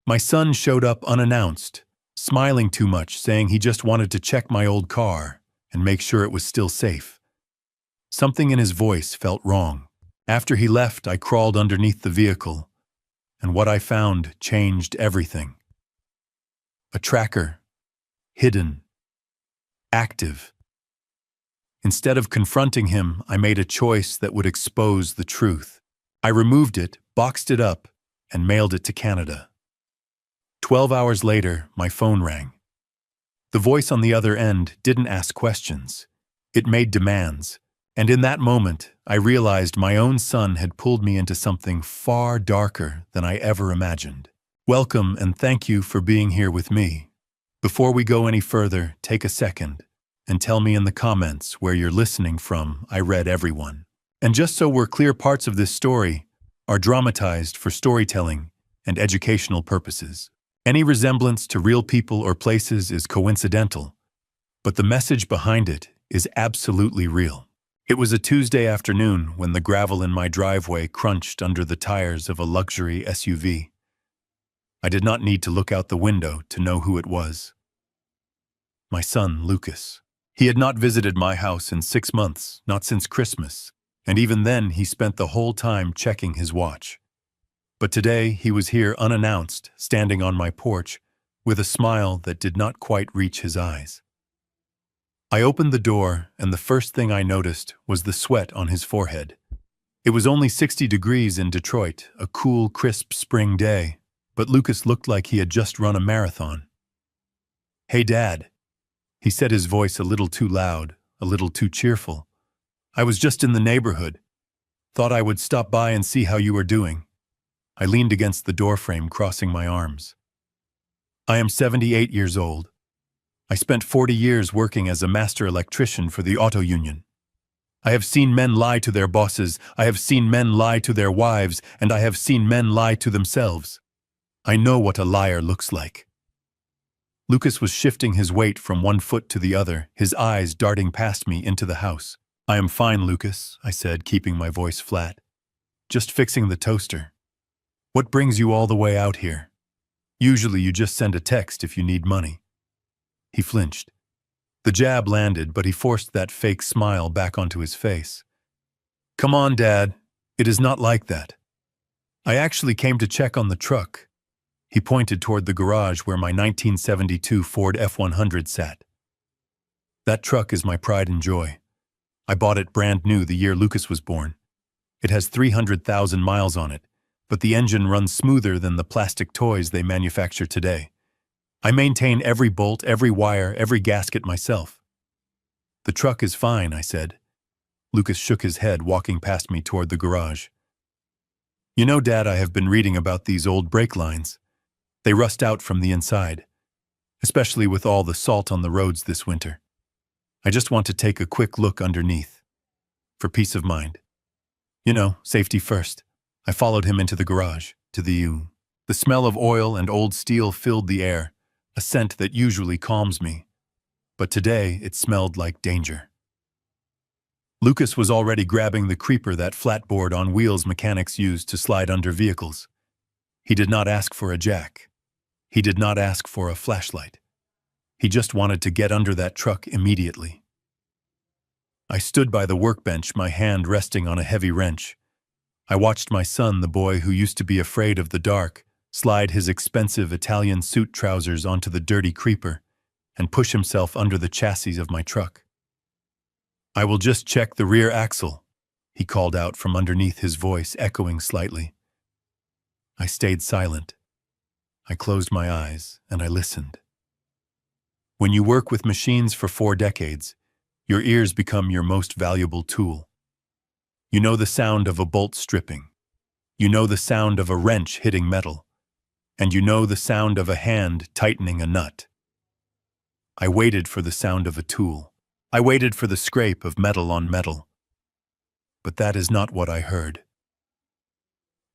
My son showed up unannounced, smiling too much, saying he just wanted to check my old car and make sure it was still safe. Something in his voice felt wrong. After he left, I crawled underneath the vehicle, and what I found changed everything. A tracker, hidden, active. Instead of confronting him, I made a choice that would expose the truth. I removed it, boxed it up, and mailed it to Canada. 12 hours later, my phone rang. The voice on the other end didn't ask questions. It made demands. And in that moment, I realized my own son had pulled me into something far darker than I ever imagined. Welcome and thank you for being here with me. Before we go any further, take a second and tell me in the comments where you're listening from. I read everyone. And just so we're clear, parts of this story are dramatized for storytelling and educational purposes. Any resemblance to real people or places is coincidental, but the message behind it is absolutely real. It was a Tuesday afternoon when the gravel in my driveway crunched under the tires of a luxury SUV. I did not need to look out the window to know who it was. My son, Lucas. He had not visited my house in 6 months, not since Christmas, and even then he spent the whole time checking his watch. But today he was here unannounced, standing on my porch, with a smile that did not quite reach his eyes. I opened the door, and the first thing I noticed was the sweat on his forehead. It was only 60 degrees in Detroit, a cool, crisp spring day, but Lucas looked like he had just run a marathon. "Hey, Dad," he said, his voice a little too loud, a little too cheerful. "I was just in the neighborhood. Thought I would stop by and see how you were doing." I leaned against the doorframe, crossing my arms. I am 78 years old. I spent 40 years working as a master electrician for the auto union. I have seen men lie to their bosses, I have seen men lie to their wives, and I have seen men lie to themselves. I know what a liar looks like. Lucas was shifting his weight from one foot to the other, his eyes darting past me into the house. "I am fine, Lucas," I said, keeping my voice flat. "Just fixing the toaster. What brings you all the way out here? Usually you just send a text if you need money." He flinched. The jab landed, but he forced that fake smile back onto his face. "Come on, Dad. It is not like that. I actually came to check on the truck." He pointed toward the garage where my 1972 Ford F-100 sat. "That truck is my pride and joy. I bought it brand new the year Lucas was born. It has 300,000 miles on it, but the engine runs smoother than the plastic toys they manufacture today. I maintain every bolt, every wire, every gasket myself." "The truck is fine," I said. Lucas shook his head, walking past me toward the garage. "You know, Dad, I have been reading about these old brake lines. They rust out from the inside, especially with all the salt on the roads this winter. I just want to take a quick look underneath, for peace of mind. You know, safety first." I followed him into the garage, to the U. The smell of oil and old steel filled the air, a scent that usually calms me. But today it smelled like danger. Lucas was already grabbing the creeper, that flatboard on wheels mechanics use to slide under vehicles. He did not ask for a jack. He did not ask for a flashlight. He just wanted to get under that truck immediately. I stood by the workbench, my hand resting on a heavy wrench. I watched my son, the boy who used to be afraid of the dark, slide his expensive Italian suit trousers onto the dirty creeper and push himself under the chassis of my truck. "I will just check the rear axle," he called out from underneath, his voice echoing slightly. I stayed silent. I closed my eyes and I listened. When you work with machines for 4 decades, your ears become your most valuable tool. You know the sound of a bolt stripping. You know the sound of a wrench hitting metal. And you know the sound of a hand tightening a nut. I waited for the sound of a tool. I waited for the scrape of metal on metal. But that is not what I heard.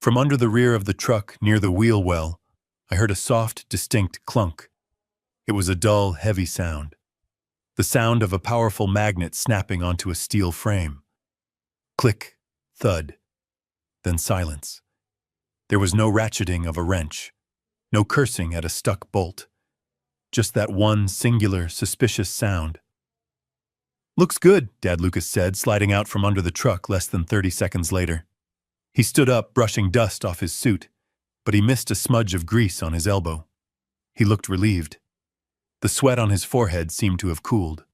From under the rear of the truck, near the wheel well, I heard a soft, distinct clunk. It was a dull, heavy sound. The sound of a powerful magnet snapping onto a steel frame. Click, thud, then silence. There was no ratcheting of a wrench, No cursing at a stuck bolt. Just that one singular, suspicious sound. "Looks good," Dad Lucas said, sliding out from under the truck less than 30 seconds later. He stood up, brushing dust off his suit, but he missed a smudge of grease on his elbow. He looked relieved. The sweat on his forehead seemed to have cooled.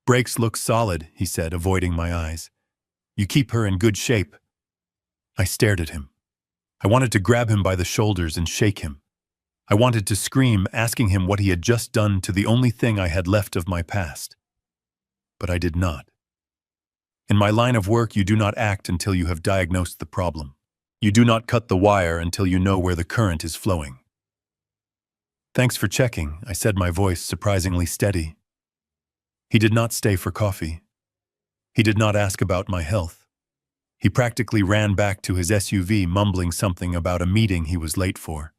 "Brakes look solid," he said, avoiding my eyes. "You keep her in good shape." I stared at him. I wanted to grab him by the shoulders and shake him. I wanted to scream, asking him what he had just done to the only thing I had left of my past. But I did not. In my line of work, you do not act until you have diagnosed the problem. You do not cut the wire until you know where the current is flowing. "Thanks for checking," I said, my voice surprisingly steady. He did not stay for coffee. He did not ask about my health. He practically ran back to his SUV, mumbling something about a meeting he was late for.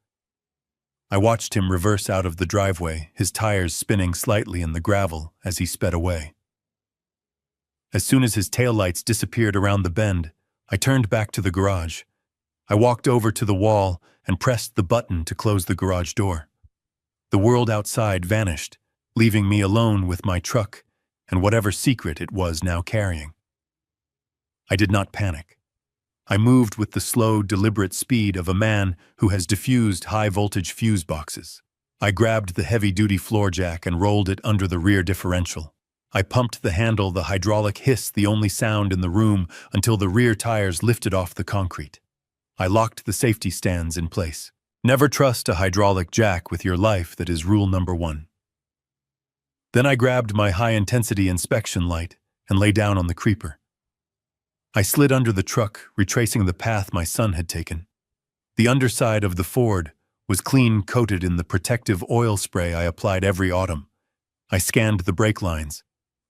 I watched him reverse out of the driveway, his tires spinning slightly in the gravel as he sped away. As soon as his taillights disappeared around the bend, I turned back to the garage. I walked over to the wall and pressed the button to close the garage door. The world outside vanished, leaving me alone with my truck and whatever secret it was now carrying. I did not panic. I moved with the slow, deliberate speed of a man who has diffused high-voltage fuse boxes. I grabbed the heavy-duty floor jack and rolled it under the rear differential. I pumped the handle, the hydraulic hiss the only sound in the room, until the rear tires lifted off the concrete. I locked the safety stands in place. Never trust a hydraulic jack with your life, that is rule number 1. Then I grabbed my high-intensity inspection light and lay down on the creeper. I slid under the truck, retracing the path my son had taken. The underside of the Ford was clean coated in the protective oil spray I applied every autumn. I scanned the brake lines.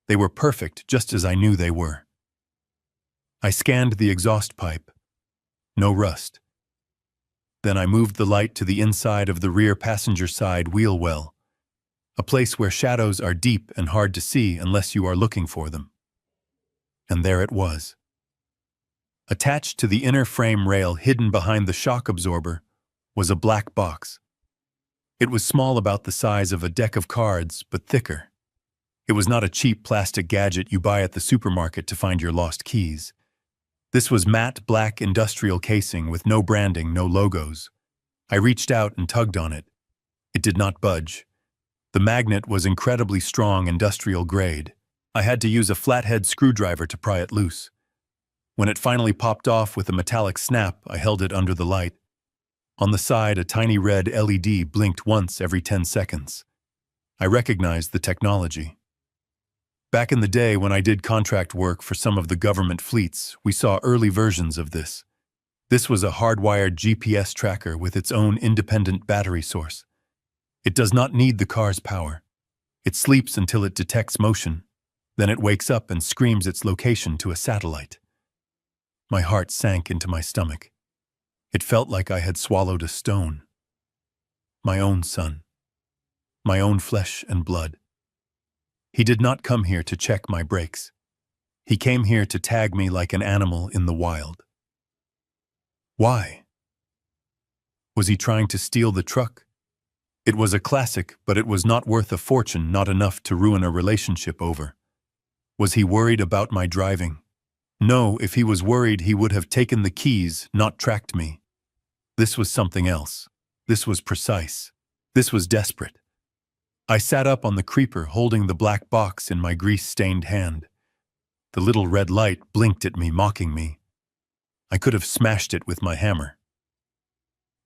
They were perfect, just as I knew they were. I scanned the exhaust pipe. No rust. Then I moved the light to the inside of the rear passenger side wheel well, a place where shadows are deep and hard to see unless you are looking for them. And there it was. Attached to the inner frame rail hidden behind the shock absorber was a black box. It was small, about the size of a deck of cards, but thicker. It was not a cheap plastic gadget you buy at the supermarket to find your lost keys. This was matte black industrial casing with no branding, no logos. I reached out and tugged on it. It did not budge. The magnet was incredibly strong, industrial grade. I had to use a flathead screwdriver to pry it loose. When it finally popped off with a metallic snap, I held it under the light. On the side, a tiny red LED blinked once every 10 seconds. I recognized the technology. Back in the day when I did contract work for some of the government fleets, we saw early versions of this. This was a hardwired GPS tracker with its own independent battery source. It does not need the car's power. It sleeps until it detects motion. Then it wakes up and screams its location to a satellite. My heart sank into my stomach. It felt like I had swallowed a stone. My own son. My own flesh and blood. He did not come here to check my brakes. He came here to tag me like an animal in the wild. Why? Was he trying to steal the truck? It was a classic, but it was not worth a fortune, not enough to ruin a relationship over. Was he worried about my driving? No, if he was worried, he would have taken the keys, not tracked me. This was something else. This was precise. This was desperate. I sat up on the creeper, holding the black box in my grease-stained hand. The little red light blinked at me, mocking me. I could have smashed it with my hammer.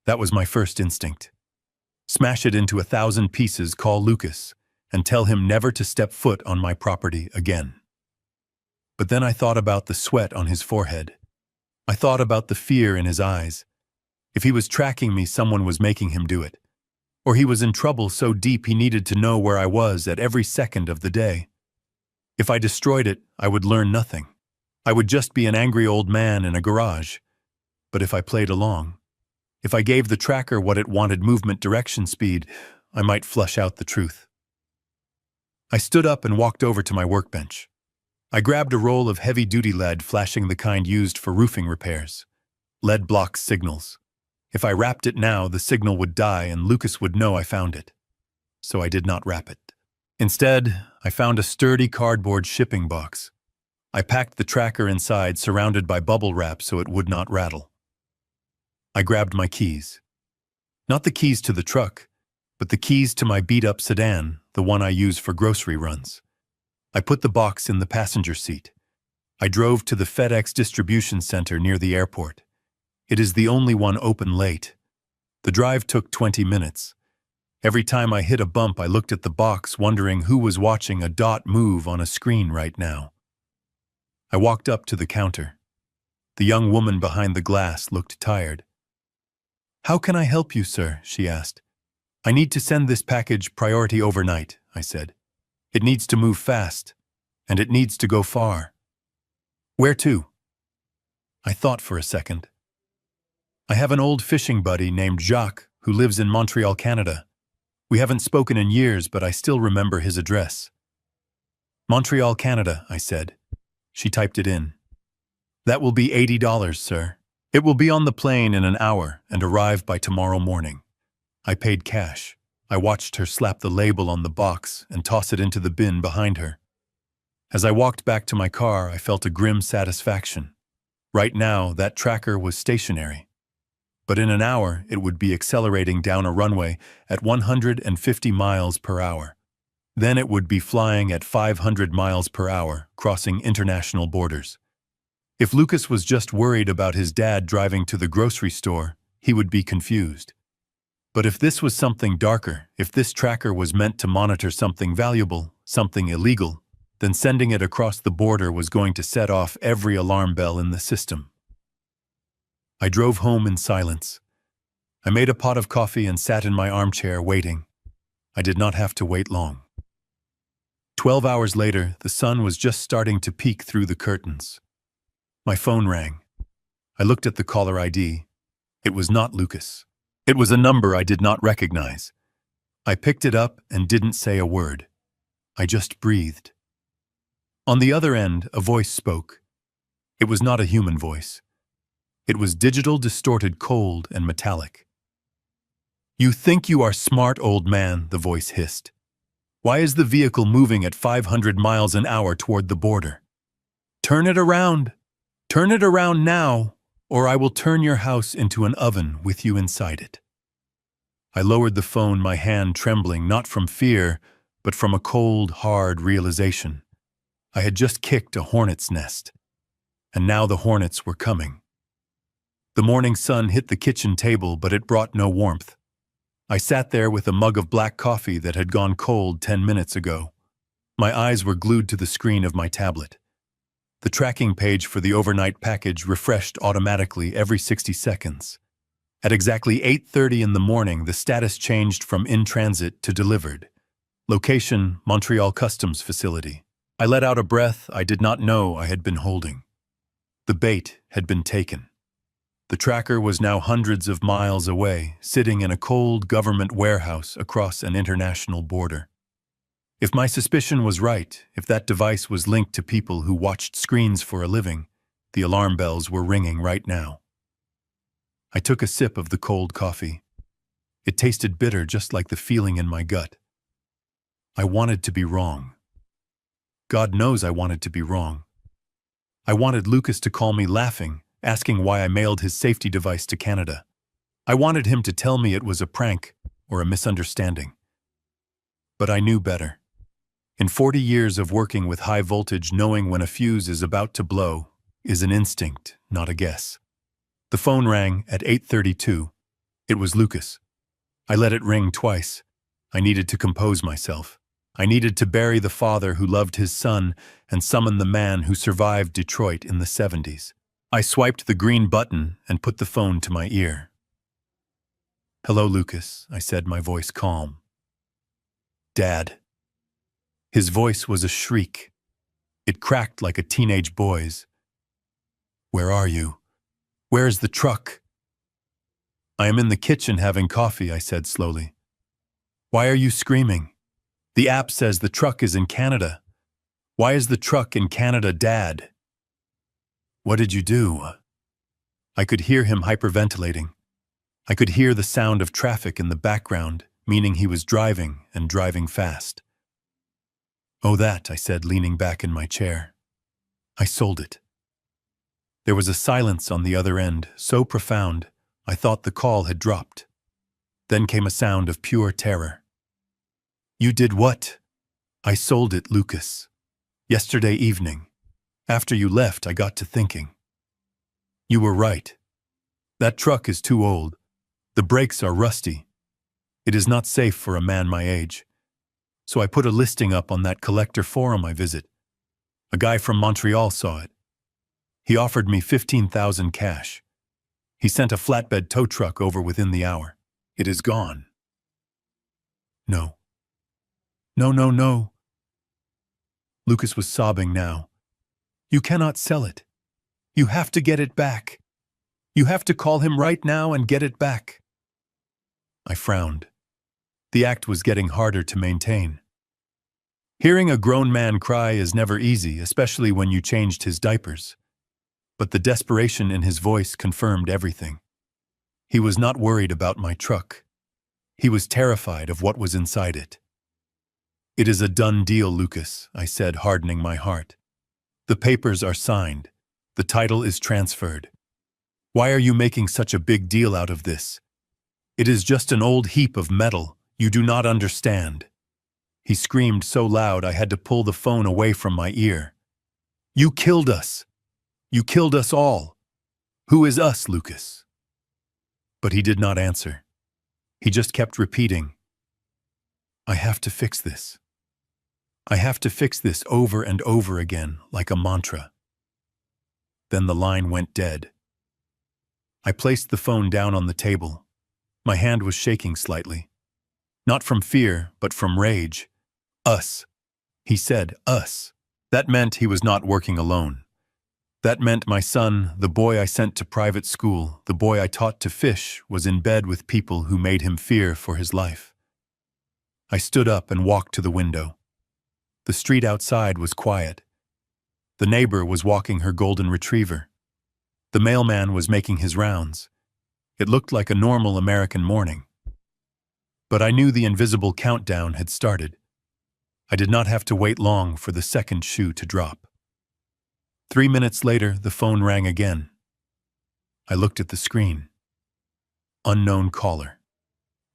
That was my first instinct. Smash it into 1,000 pieces, call Lucas, and tell him never to step foot on my property again. But then I thought about the sweat on his forehead. I thought about the fear in his eyes. If he was tracking me, someone was making him do it. Or he was in trouble so deep he needed to know where I was at every second of the day. If I destroyed it, I would learn nothing. I would just be an angry old man in a garage. But if I played along, if I gave the tracker what it wanted, movement, direction, speed, I might flush out the truth. I stood up and walked over to my workbench. I grabbed a roll of heavy-duty lead, flashing the kind used for roofing repairs. Lead blocks signals. If I wrapped it now, the signal would die and Lucas would know I found it. So I did not wrap it. Instead, I found a sturdy cardboard shipping box. I packed the tracker inside, surrounded by bubble wrap so it would not rattle. I grabbed my keys. Not the keys to the truck, but the keys to my beat-up sedan, the one I use for grocery runs. I put the box in the passenger seat. I drove to the FedEx distribution center near the airport. It is the only one open late. The drive took 20 minutes. Every time I hit a bump, I looked at the box, wondering who was watching a dot move on a screen right now. I walked up to the counter. The young woman behind the glass looked tired. "How can I help you, sir?" she asked. "I need to send this package priority overnight," I said. "It needs to move fast, and it needs to go far." "Where to?" I thought for a second. "I have an old fishing buddy named Jacques who lives in Montreal, Canada. We haven't spoken in years, but I still remember his address." "Montreal, Canada," I said. She typed it in. "That will be $80, sir. It will be on the plane in an hour and arrive by tomorrow morning." I paid cash. I watched her slap the label on the box and toss it into the bin behind her. As I walked back to my car, I felt a grim satisfaction. Right now, that tracker was stationary. But in an hour, it would be accelerating down a runway at 150 miles per hour. Then it would be flying at 500 miles per hour, crossing international borders. If Lucas was just worried about his dad driving to the grocery store, he would be confused. But if this was something darker, if this tracker was meant to monitor something valuable, something illegal, then sending it across the border was going to set off every alarm bell in the system. I drove home in silence. I made a pot of coffee and sat in my armchair waiting. I did not have to wait long. 12 hours later, the sun was just starting to peek through the curtains. My phone rang. I looked at the caller ID. It was not Lucas. It was a number I did not recognize. I picked it up and didn't say a word. I just breathed. On the other end, a voice spoke. It was not a human voice. It was digital, distorted, cold, and metallic. "You think you are smart, old man," the voice hissed. "Why is the vehicle moving at 500 miles an hour toward the border? Turn it around! Turn it around now, or I will turn your house into an oven with you inside it." I lowered the phone, my hand trembling not from fear, but from a cold, hard realization. I had just kicked a hornet's nest, and now the hornets were coming. The morning sun hit the kitchen table, but it brought no warmth. I sat there with a mug of black coffee that had gone cold 10 minutes ago. My eyes were glued to the screen of my tablet. The tracking page for the overnight package refreshed automatically every 60 seconds. At exactly 8:30 in the morning, the status changed from in transit to delivered. Location, Montreal Customs Facility. I let out a breath I did not know I had been holding. The bait had been taken. The tracker was now hundreds of miles away, sitting in a cold government warehouse across an international border. If my suspicion was right, if that device was linked to people who watched screens for a living, the alarm bells were ringing right now. I took a sip of the cold coffee. It tasted bitter, just like the feeling in my gut. I wanted to be wrong. God knows I wanted to be wrong. I wanted Lucas to call me laughing, asking why I mailed his safety device to Canada. I wanted him to tell me it was a prank or a misunderstanding. But I knew better. In 40 years of working with high voltage, knowing when a fuse is about to blow is an instinct, not a guess. The phone rang at 8:32. It was Lucas. I let it ring twice. I needed to compose myself. I needed to bury the father who loved his son and summon the man who survived Detroit in the 70s. I swiped the green button and put the phone to my ear. "Hello, Lucas," I said, my voice calm. "Dad." His voice was a shriek. It cracked like a teenage boy's. "Where are you? Where's the truck?" "I am in the kitchen having coffee," I said slowly. "Why are you screaming? The app says the truck is in Canada. Why is the truck in Canada, Dad?" "What did you do?" I could hear him hyperventilating. I could hear the sound of traffic in the background, meaning he was driving and driving fast. "Oh, that," I said, leaning back in my chair. "I sold it." There was a silence on the other end, so profound, I thought the call had dropped. Then came a sound of pure terror. "You did what?" "I sold it, Lucas. Yesterday evening. After you left, I got to thinking. You were right. That truck is too old. The brakes are rusty. It is not safe for a man my age. So I put a listing up on that collector forum I visit. A guy from Montreal saw it. He offered me $15,000 cash. He sent a flatbed tow truck over within the hour. It is gone." "No. No, no, no." Lucas was sobbing now. "You cannot sell it. You have to get it back. You have to call him right now and get it back." I frowned. The act was getting harder to maintain. Hearing a grown man cry is never easy, especially when you changed his diapers. But the desperation in his voice confirmed everything. He was not worried about my truck. He was terrified of what was inside it. "It is a done deal, Lucas," I said, hardening my heart. "The papers are signed. The title is transferred. Why are you making such a big deal out of this? It is just an old heap of metal. You do not understand." He screamed so loud I had to pull the phone away from my ear. "You killed us. You killed us all. Who is us, Lucas?" But he did not answer. He just kept repeating, "I have to fix this. I have to fix this," over and over again, like a mantra. Then the line went dead. I placed the phone down on the table. My hand was shaking slightly. Not from fear, but from rage. "Us." He said, "us." That meant he was not working alone. That meant my son, the boy I sent to private school, the boy I taught to fish, was in bed with people who made him fear for his life. I stood up and walked to the window. The street outside was quiet. The neighbor was walking her golden retriever. The mailman was making his rounds. It looked like a normal American morning. But I knew the invisible countdown had started. I did not have to wait long for the second shoe to drop. 3 minutes later, the phone rang again. I looked at the screen. Unknown caller.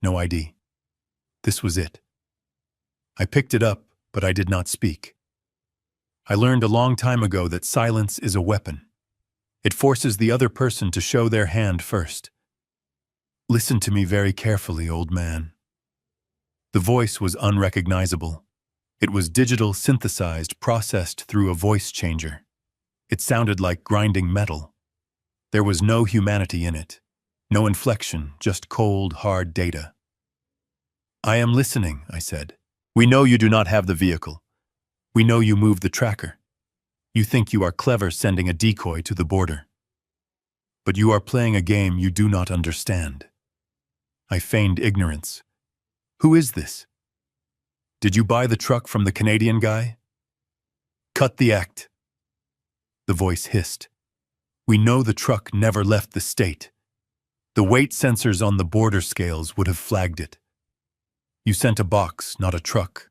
No ID. This was it. I picked it up, but I did not speak. I learned a long time ago that silence is a weapon. It forces the other person to show their hand first. "Listen to me very carefully, old man." The voice was unrecognizable. It was digital, synthesized, processed through a voice changer. It sounded like grinding metal. There was no humanity in it. No inflection, just cold, hard data. "I am listening," I said. "We know you do not have the vehicle. We know you moved the tracker. You think you are clever sending a decoy to the border. But you are playing a game you do not understand." I feigned ignorance. "Who is this? Did you buy the truck from the Canadian guy?" "Cut the act." The voice hissed. "We know the truck never left the state. The weight sensors on the border scales would have flagged it. You sent a box, not a truck."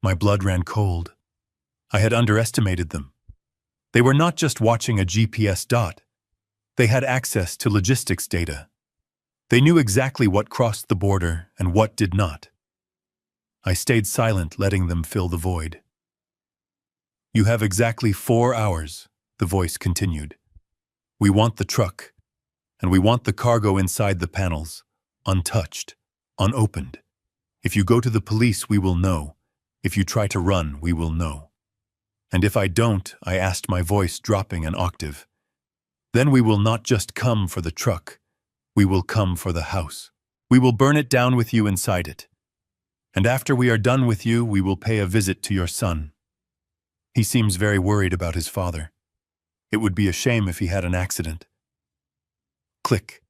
My blood ran cold. I had underestimated them. They were not just watching a GPS dot. They had access to logistics data. They knew exactly what crossed the border and what did not. I stayed silent, letting them fill the void. "You have exactly 4 hours," the voice continued. "We want the truck, and we want the cargo inside the panels, untouched, unopened. If you go to the police, we will know. If you try to run, we will know. And if I don't," I asked, my voice dropping an octave, "then we will not just come for the truck. We will come for the house. We will burn it down with you inside it. And after we are done with you, we will pay a visit to your son. He seems very worried about his father. It would be a shame if he had an accident." Click.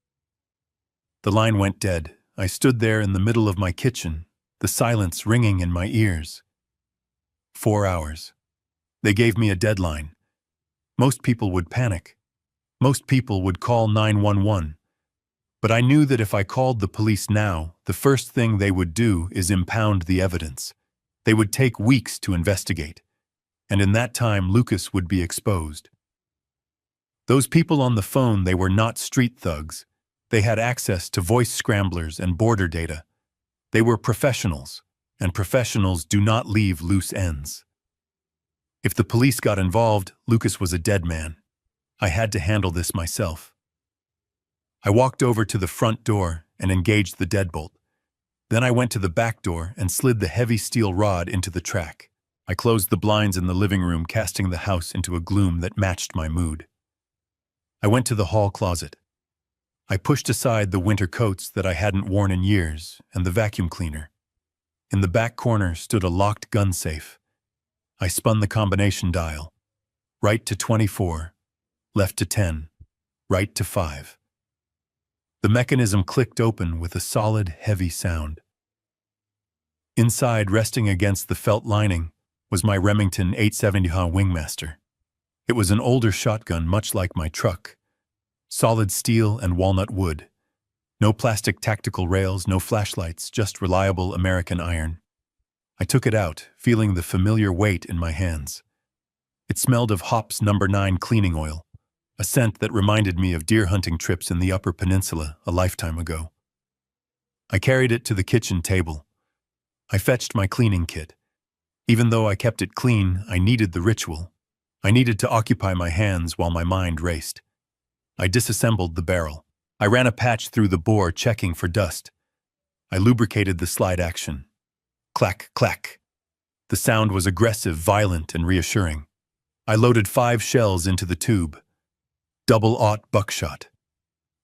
The line went dead. I stood there in the middle of my kitchen, the silence ringing in my ears. 4 hours. They gave me a deadline. Most people would panic. Most people would call 911. But I knew that if I called the police now, the first thing they would do is impound the evidence. They would take weeks to investigate. And in that time, Lucas would be exposed. Those people on the phone, they were not street thugs. They had access to voice scramblers and border data. They were professionals, and professionals do not leave loose ends. If the police got involved, Lucas was a dead man. I had to handle this myself. I walked over to the front door and engaged the deadbolt. Then I went to the back door and slid the heavy steel rod into the track. I closed the blinds in the living room, casting the house into a gloom that matched my mood. I went to the hall closet. I pushed aside the winter coats that I hadn't worn in years and the vacuum cleaner. In the back corner stood a locked gun safe. I spun the combination dial. Right to 24, left to 10, right to 5. The mechanism clicked open with a solid, heavy sound. Inside, resting against the felt lining, was my Remington 870 Wingmaster. It was an older shotgun, much like my truck. Solid steel and walnut wood. No plastic tactical rails, no flashlights, just reliable American iron. I took it out, feeling the familiar weight in my hands. It smelled of Hops No. 9 cleaning oil, a scent that reminded me of deer hunting trips in the Upper Peninsula a lifetime ago. I carried it to the kitchen table. I fetched my cleaning kit. Even though I kept it clean, I needed the ritual. I needed to occupy my hands while my mind raced. I disassembled the barrel. I ran a patch through the bore, checking for dust. I lubricated the slide action. Clack, clack. The sound was aggressive, violent, and reassuring. I loaded 5 shells into the tube. Double-aught buckshot.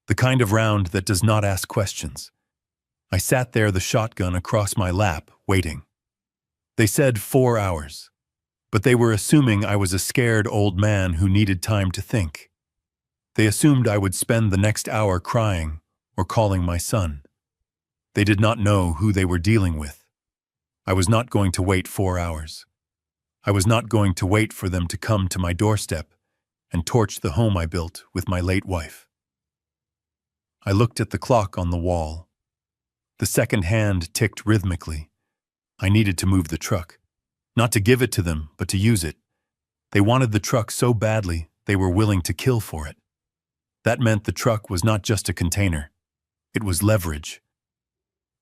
The kind of round that does not ask questions. I sat there, the shotgun across my lap, waiting. They said 4 hours, but they were assuming I was a scared old man who needed time to think. They assumed I would spend the next hour crying or calling my son. They did not know who they were dealing with. I was not going to wait 4 hours. I was not going to wait for them to come to my doorstep and torch the home I built with my late wife. I looked at the clock on the wall. The second hand ticked rhythmically. I needed to move the truck. Not to give it to them, but to use it. They wanted the truck so badly, they were willing to kill for it. That meant the truck was not just a container. It was leverage.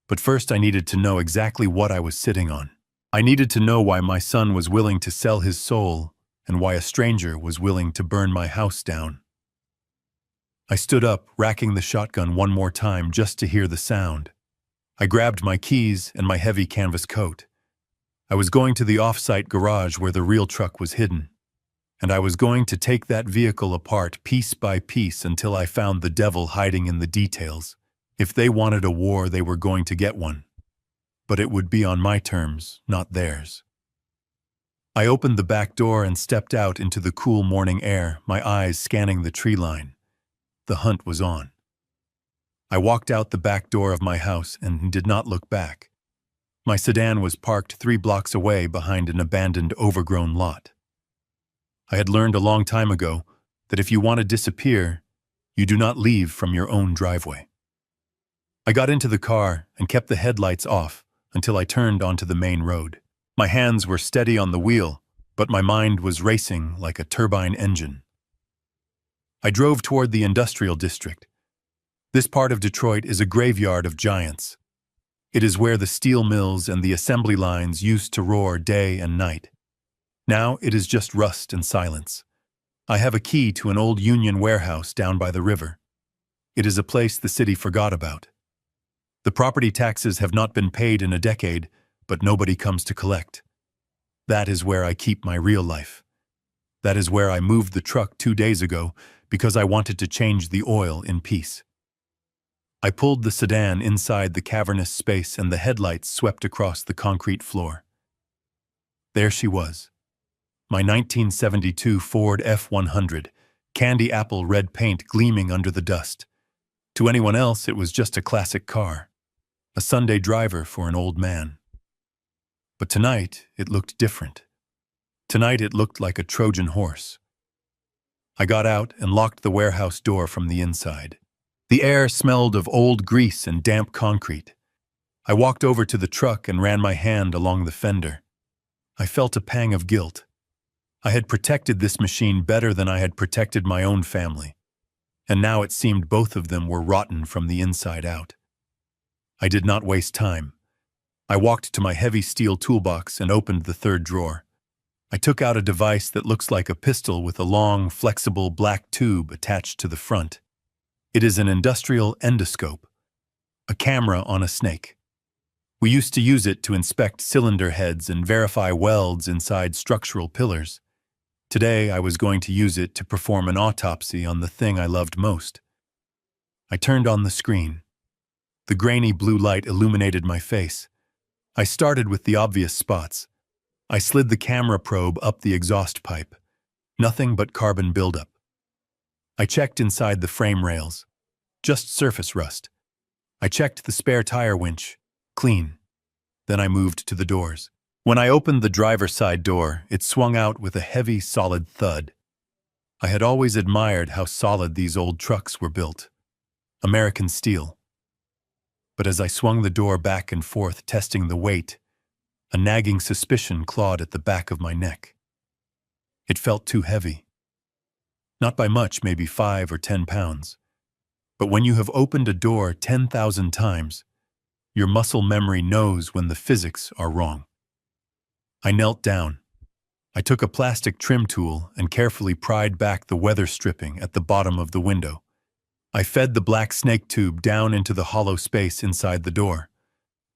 But first I needed to know exactly what I was sitting on. I needed to know why my son was willing to sell his soul and why a stranger was willing to burn my house down. I stood up, racking the shotgun one more time just to hear the sound. I grabbed my keys and my heavy canvas coat. I was going to the off-site garage where the real truck was hidden. And I was going to take that vehicle apart piece by piece until I found the devil hiding in the details. If they wanted a war, they were going to get one. But it would be on my terms, not theirs. I opened the back door and stepped out into the cool morning air, my eyes scanning the tree line. The hunt was on. I walked out the back door of my house and did not look back. My sedan was parked 3 blocks away behind an abandoned, overgrown lot. I had learned a long time ago that if you want to disappear, you do not leave from your own driveway. I got into the car and kept the headlights off until I turned onto the main road. My hands were steady on the wheel, but my mind was racing like a turbine engine. I drove toward the industrial district. This part of Detroit is a graveyard of giants. It is where the steel mills and the assembly lines used to roar day and night. Now it is just rust and silence. I have a key to an old Union warehouse down by the river. It is a place the city forgot about. The property taxes have not been paid in a decade, but nobody comes to collect. That is where I keep my real life. That is where I moved the truck 2 days ago because I wanted to change the oil in peace. I pulled the sedan inside the cavernous space and the headlights swept across the concrete floor. There she was. My 1972 Ford F-100, candy apple red paint gleaming under the dust. To anyone else, it was just a classic car. A Sunday driver for an old man. But tonight, it looked different. Tonight, it looked like a Trojan horse. I got out and locked the warehouse door from the inside. The air smelled of old grease and damp concrete. I walked over to the truck and ran my hand along the fender. I felt a pang of guilt. I had protected this machine better than I had protected my own family, and now it seemed both of them were rotten from the inside out. I did not waste time. I walked to my heavy steel toolbox and opened the third drawer. I took out a device that looks like a pistol with a long, flexible black tube attached to the front. It is an industrial endoscope, a camera on a snake. We used to use it to inspect cylinder heads and verify welds inside structural pillars. Today, I was going to use it to perform an autopsy on the thing I loved most. I turned on the screen. The grainy blue light illuminated my face. I started with the obvious spots. I slid the camera probe up the exhaust pipe. Nothing but carbon buildup. I checked inside the frame rails. Just surface rust. I checked the spare tire winch. Clean. Then I moved to the doors. When I opened the driver's side door, it swung out with a heavy, solid thud. I had always admired how solid these old trucks were built. American steel. But as I swung the door back and forth, testing the weight, a nagging suspicion clawed at the back of my neck. It felt too heavy. Not by much, maybe 5 or 10 pounds. But when you have opened a door 10,000 times, your muscle memory knows when the physics are wrong. I knelt down. I took a plastic trim tool and carefully pried back the weather stripping at the bottom of the window. I fed the black snake tube down into the hollow space inside the door.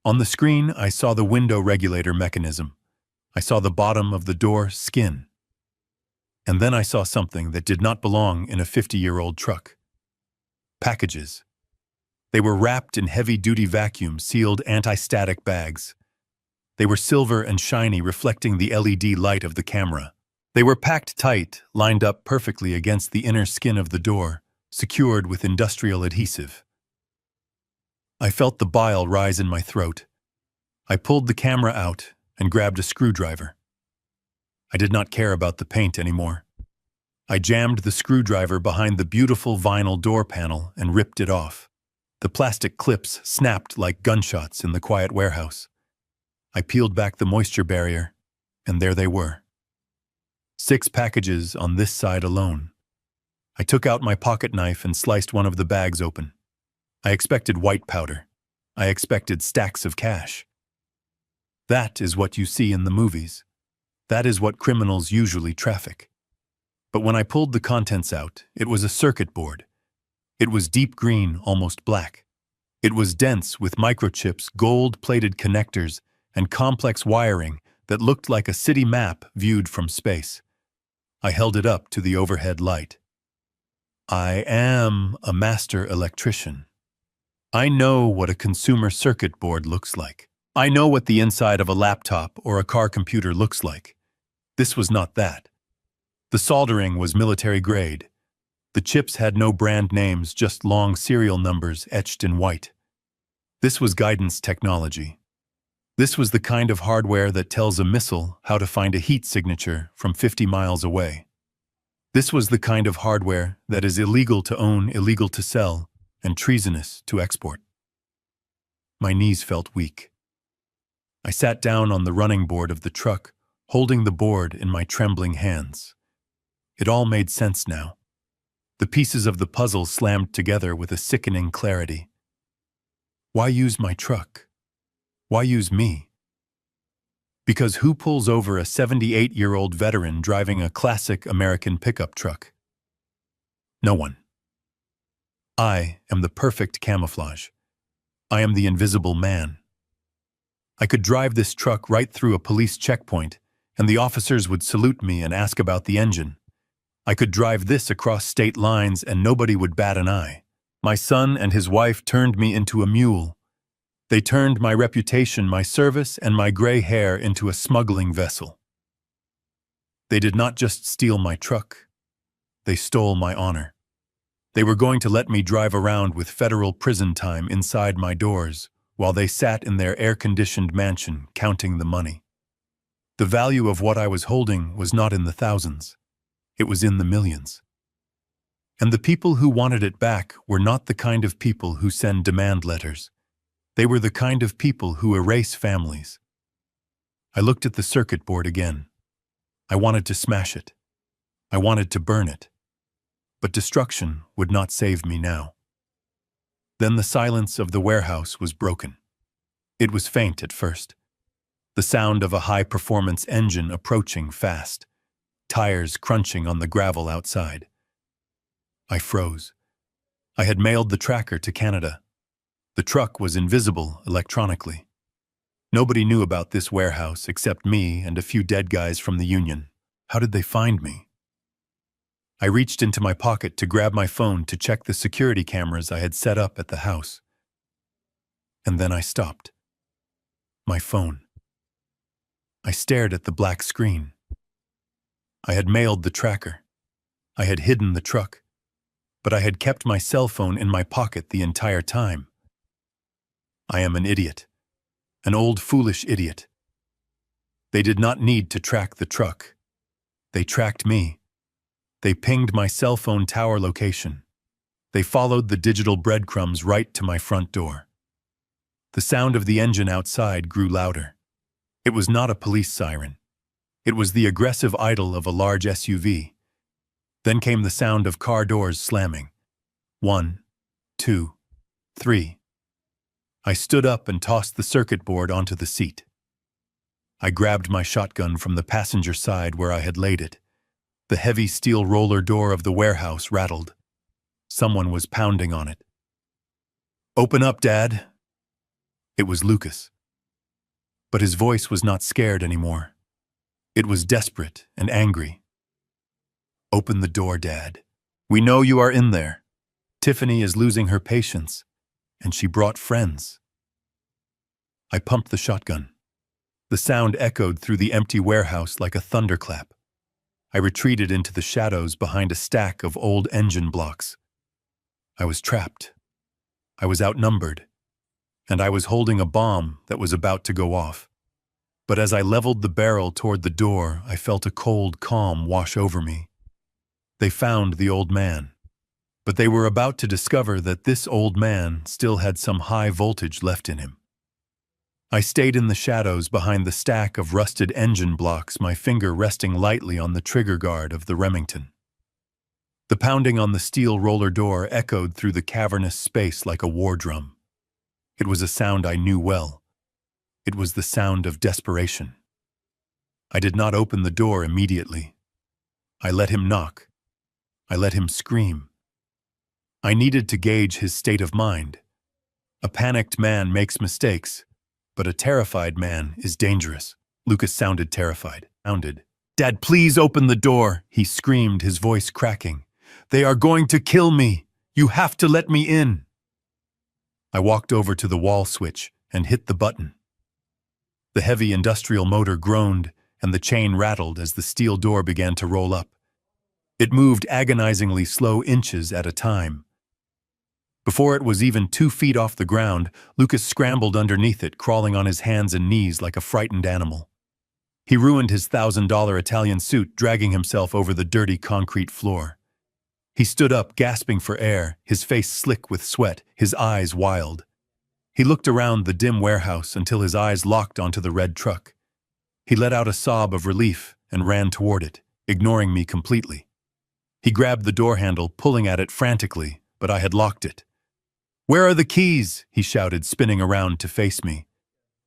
On the screen, I saw the window regulator mechanism. I saw the bottom of the door skin. And then I saw something that did not belong in a 50-year-old truck. Packages. They were wrapped in heavy-duty vacuum-sealed anti-static bags. They were silver and shiny, reflecting the LED light of the camera. They were packed tight, lined up perfectly against the inner skin of the door, secured with industrial adhesive. I felt the bile rise in my throat. I pulled the camera out and grabbed a screwdriver. I did not care about the paint anymore. I jammed the screwdriver behind the beautiful vinyl door panel and ripped it off. The plastic clips snapped like gunshots in the quiet warehouse. I peeled back the moisture barrier, and there they were. 6 packages on this side alone. I took out my pocket knife and sliced one of the bags open. I expected white powder. I expected stacks of cash. That is what you see in the movies. That is what criminals usually traffic. But when I pulled the contents out, it was a circuit board. It was deep green, almost black. It was dense with microchips, gold-plated connectors, and complex wiring that looked like a city map viewed from space. I held it up to the overhead light. I am a master electrician. I know what a consumer circuit board looks like. I know what the inside of a laptop or a car computer looks like. This was not that. The soldering was military grade. The chips had no brand names, just long serial numbers etched in white. This was guidance technology. This was the kind of hardware that tells a missile how to find a heat signature from 50 miles away. This was the kind of hardware that is illegal to own, illegal to sell, and treasonous to export. My knees felt weak. I sat down on the running board of the truck, holding the board in my trembling hands. It all made sense now. The pieces of the puzzle slammed together with a sickening clarity. Why use my truck? Why use me? Because who pulls over a 78-year-old veteran driving a classic American pickup truck? No one. I am the perfect camouflage. I am the invisible man. I could drive this truck right through a police checkpoint, and the officers would salute me and ask about the engine. I could drive this across state lines and nobody would bat an eye. My son and his wife turned me into a mule. They turned my reputation, my service, and my gray hair into a smuggling vessel. They did not just steal my truck. They stole my honor. They were going to let me drive around with federal prison time inside my doors while they sat in their air-conditioned mansion counting the money. The value of what I was holding was not in the thousands. It was in the millions. And the people who wanted it back were not the kind of people who send demand letters. They were the kind of people who erase families. I looked at the circuit board again. I wanted to smash it. I wanted to burn it. But destruction would not save me now. Then the silence of the warehouse was broken. It was faint at first. The sound of a high-performance engine approaching fast, tires crunching on the gravel outside. I froze. I had mailed the tracker to Canada. The truck was invisible electronically. Nobody knew about this warehouse except me and a few dead guys from the union. How did they find me? I reached into my pocket to grab my phone to check the security cameras I had set up at the house. And then I stopped. My phone. I stared at the black screen. I had mailed the tracker. I had hidden the truck. But I had kept my cell phone in my pocket the entire time. I am an idiot. An old foolish idiot. They did not need to track the truck. They tracked me. They pinged my cell phone tower location. They followed the digital breadcrumbs right to my front door. The sound of the engine outside grew louder. It was not a police siren. It was the aggressive idle of a large SUV. Then came the sound of car doors slamming. 1, 2, 3. I stood up and tossed the circuit board onto the seat. I grabbed my shotgun from the passenger side where I had laid it. The heavy steel roller door of the warehouse rattled. Someone was pounding on it. "Open up, Dad." It was Lucas. But his voice was not scared anymore. It was desperate and angry. "Open the door, Dad. We know you are in there. Tiffany is losing her patience, and she brought friends." I pumped the shotgun. The sound echoed through the empty warehouse like a thunderclap. I retreated into the shadows behind a stack of old engine blocks. I was trapped. I was outnumbered. And I was holding a bomb that was about to go off. But as I leveled the barrel toward the door, I felt a cold calm wash over me. They found the old man. But they were about to discover that this old man still had some high voltage left in him. I stayed in the shadows behind the stack of rusted engine blocks, my finger resting lightly on the trigger guard of the Remington. The pounding on the steel roller door echoed through the cavernous space like a war drum. It was a sound I knew well. It was the sound of desperation. I did not open the door immediately. I let him knock. I let him scream. I needed to gauge his state of mind. A panicked man makes mistakes, but a terrified man is dangerous. Lucas sounded terrified. "Dad, please open the door," he screamed, his voice cracking. "They are going to kill me. You have to let me in." I walked over to the wall switch and hit the button. The heavy industrial motor groaned and the chain rattled as the steel door began to roll up. It moved agonizingly slow inches at a time. Before it was even 2 feet off the ground, Lucas scrambled underneath it, crawling on his hands and knees like a frightened animal. He ruined his $1,000 Italian suit, dragging himself over the dirty concrete floor. He stood up, gasping for air, his face slick with sweat, his eyes wild. He looked around the dim warehouse until his eyes locked onto the red truck. He let out a sob of relief and ran toward it, ignoring me completely. He grabbed the door handle, pulling at it frantically, but I had locked it. "Where are the keys?" he shouted, spinning around to face me.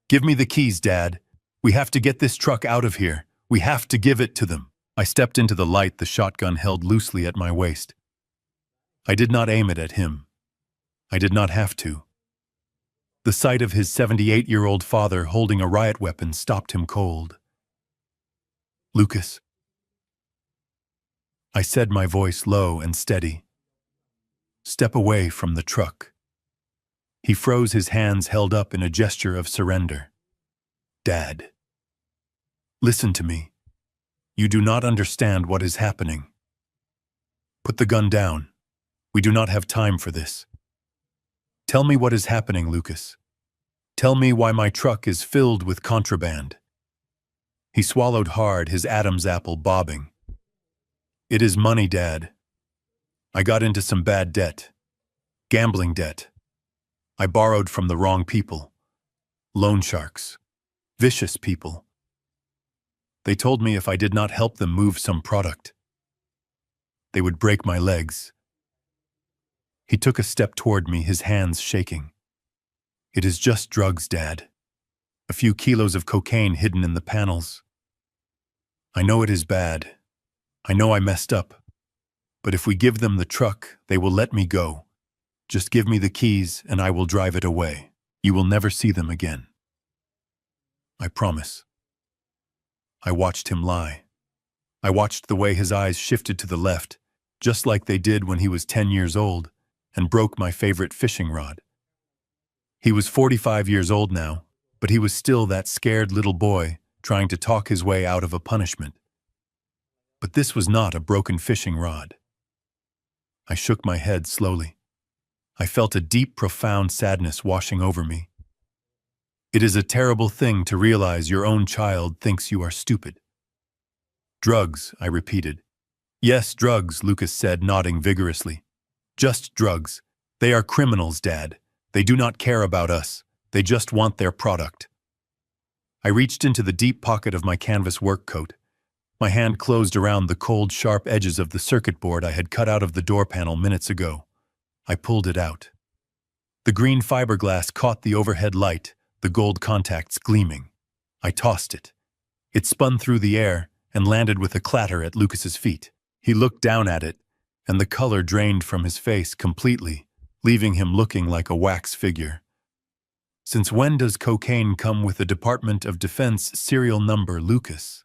"Give me the keys, Dad. We have to get this truck out of here. We have to give it to them." I stepped into the light, the shotgun held loosely at my waist. I did not aim it at him. I did not have to. The sight of his 78-year-old father holding a riot weapon stopped him cold. "Lucas," I said, my voice low and steady. "Step away from the truck." He froze, his hands held up in a gesture of surrender. "Dad, listen to me. You do not understand what is happening. Put the gun down. We do not have time for this. Tell me what is happening, Lucas. Tell me why my truck is filled with contraband." He swallowed hard, his Adam's apple bobbing. "It is money, Dad. I got into some bad debt. Gambling debt. I borrowed from the wrong people. Loan sharks. Vicious people. They told me if I did not help them move some product, they would break my legs. He took a step toward me, his hands shaking. It is just drugs, Dad. A few kilos of cocaine hidden in the panels. I know it is bad. I know I messed up. But if we give them the truck, they will let me go. Just give me the keys and I will drive it away. You will never see them again. I promise. I watched him lie. I watched the way his eyes shifted to the left, just like they did when he was 10 years old, and broke my favorite fishing rod. He was 45 years old now, but he was still that scared little boy trying to talk his way out of a punishment. But this was not a broken fishing rod. I shook my head slowly. I felt a deep, profound sadness washing over me. It is a terrible thing to realize your own child thinks you are stupid. Drugs, I repeated. Yes, drugs, Lucas said, nodding vigorously. Just drugs. They are criminals, Dad. They do not care about us. They just want their product. I reached into the deep pocket of my canvas work coat. My hand closed around the cold, sharp edges of the circuit board I had cut out of the door panel minutes ago. I pulled it out. The green fiberglass caught the overhead light, the gold contacts gleaming. I tossed it. It spun through the air and landed with a clatter at Lucas's feet. He looked down at it, and the color drained from his face completely, leaving him looking like a wax figure. Since when does cocaine come with a Department of Defense serial number, Lucas?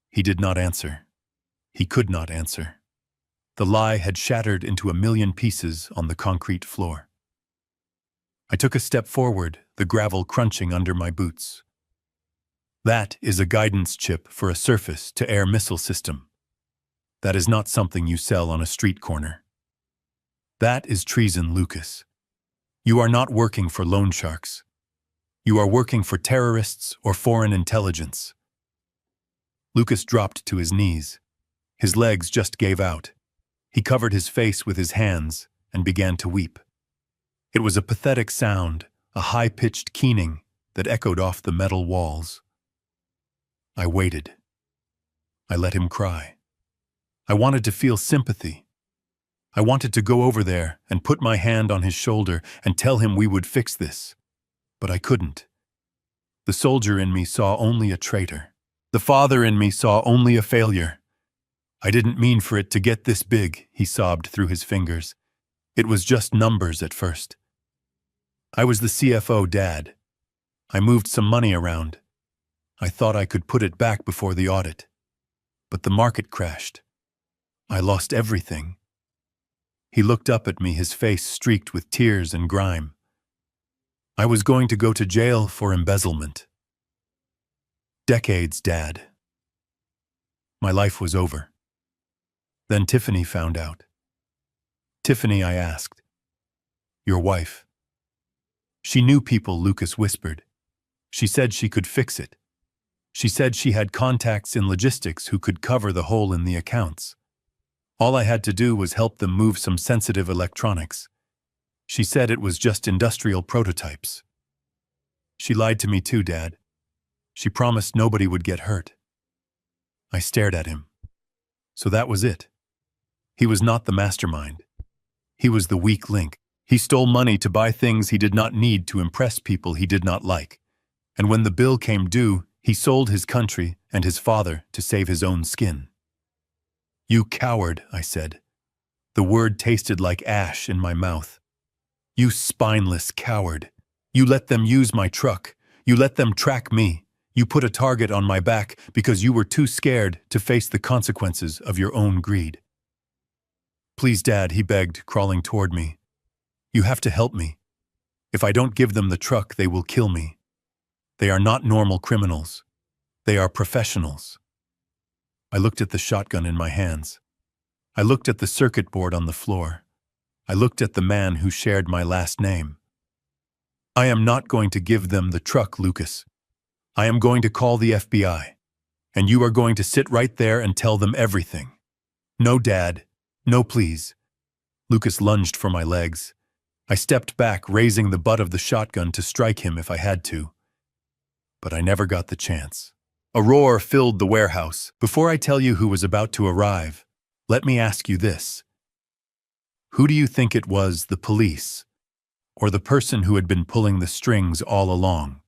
He did not answer. He could not answer. The lie had shattered into a million pieces on the concrete floor. I took a step forward, the gravel crunching under my boots. That is a guidance chip for a surface-to-air missile system. That is not something you sell on a street corner. That is treason, Lucas. You are not working for loan sharks. You are working for terrorists or foreign intelligence. Lucas dropped to his knees. His legs just gave out. He covered his face with his hands and began to weep. It was a pathetic sound, a high-pitched keening that echoed off the metal walls. I waited. I let him cry. I wanted to feel sympathy. I wanted to go over there and put my hand on his shoulder and tell him we would fix this. But I couldn't. The soldier in me saw only a traitor. The father in me saw only a failure. I didn't mean for it to get this big, he sobbed through his fingers. It was just numbers at first. I was the CFO, Dad. I moved some money around. I thought I could put it back before the audit. But the market crashed. I lost everything. He looked up at me, his face streaked with tears and grime. I was going to go to jail for embezzlement. Decades, Dad. My life was over. Then Tiffany found out. Tiffany, I asked. Your wife. She knew people, Lucas whispered. She said she could fix it. She said she had contacts in logistics who could cover the hole in the accounts. All I had to do was help them move some sensitive electronics. She said it was just industrial prototypes. She lied to me too, Dad. She promised nobody would get hurt. I stared at him. So that was it. He was not the mastermind. He was the weak link. He stole money to buy things he did not need to impress people he did not like. And when the bill came due, he sold his country and his father to save his own skin. You coward, I said. The word tasted like ash in my mouth. You spineless coward. You let them use my truck. You let them track me. You put a target on my back because you were too scared to face the consequences of your own greed. Please, Dad, he begged, crawling toward me. You have to help me. If I don't give them the truck, they will kill me. They are not normal criminals. They are professionals. I looked at the shotgun in my hands. I looked at the circuit board on the floor. I looked at the man who shared my last name. I am not going to give them the truck, Lucas. I am going to call the FBI. And you are going to sit right there and tell them everything. No, Dad. No, please. Lucas lunged for my legs. I stepped back, raising the butt of the shotgun to strike him if I had to. But I never got the chance. A roar filled the warehouse. Before I tell you who was about to arrive, let me ask you this. Who do you think it was, the police, or the person who had been pulling the strings all along?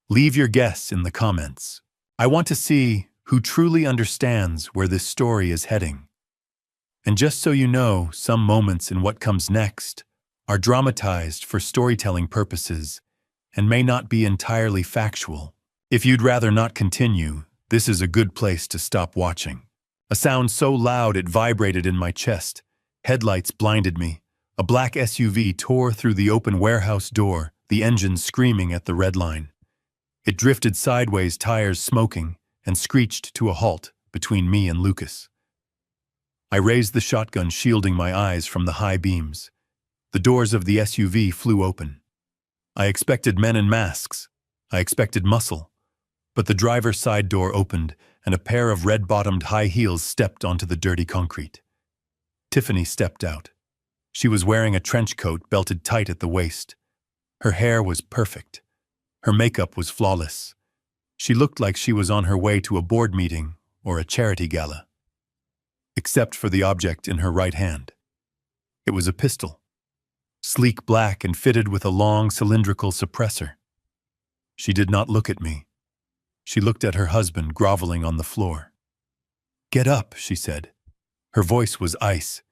Leave your guess in the comments. I want to see who truly understands where this story is heading. And just so you know, some moments in what comes next are dramatized for storytelling purposes and may not be entirely factual. If you'd rather not continue, this is a good place to stop watching. A sound so loud it vibrated in my chest. Headlights blinded me. A black SUV tore through the open warehouse door, the engine screaming at the red line. It drifted sideways, tires smoking, and screeched to a halt between me and Lucas. I raised the shotgun, shielding my eyes from the high beams. The doors of the SUV flew open. I expected men in masks. I expected muscle. But the driver's side door opened, and a pair of red-bottomed high heels stepped onto the dirty concrete. Tiffany stepped out. She was wearing a trench coat belted tight at the waist. Her hair was perfect. Her makeup was flawless. She looked like she was on her way to a board meeting or a charity gala. Except for the object in her right hand. It was a pistol. Sleek black and fitted with a long cylindrical suppressor. She did not look at me. She looked at her husband groveling on the floor. "Get up," she said. Her voice was ice.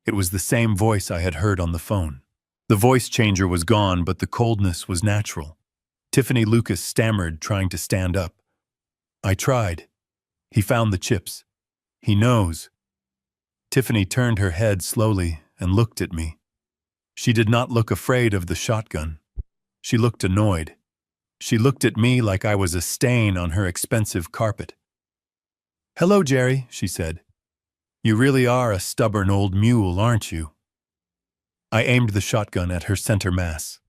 It was the same voice I had heard on the phone. The voice changer was gone, but the coldness was natural. Tiffany Lucas stammered, trying to stand up. I tried. He found the chips. He knows. Tiffany turned her head slowly and looked at me. She did not look afraid of the shotgun. She looked annoyed. She looked at me like I was a stain on her expensive carpet. "Hello, Jerry," she said. "You really are a stubborn old mule, aren't you?" I aimed the shotgun at her center mass.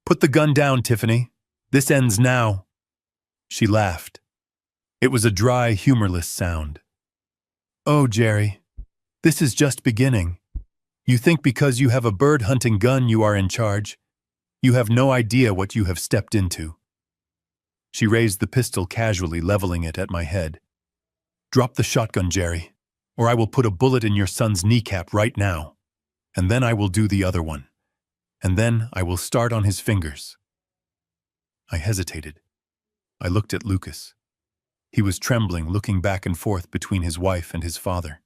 "Put the gun down, Tiffany. This ends now." She laughed. It was a dry, humorless sound. "Oh, Jerry, this is just beginning. You think because you have a bird-hunting gun you are in charge? You have no idea what you have stepped into." She raised the pistol casually, leveling it at my head. "Drop the shotgun, Jerry, or I will put a bullet in your son's kneecap right now. And then I will do the other one. And then I will start on his fingers." I hesitated. I looked at Lucas. He was trembling, looking back and forth between his wife and his father.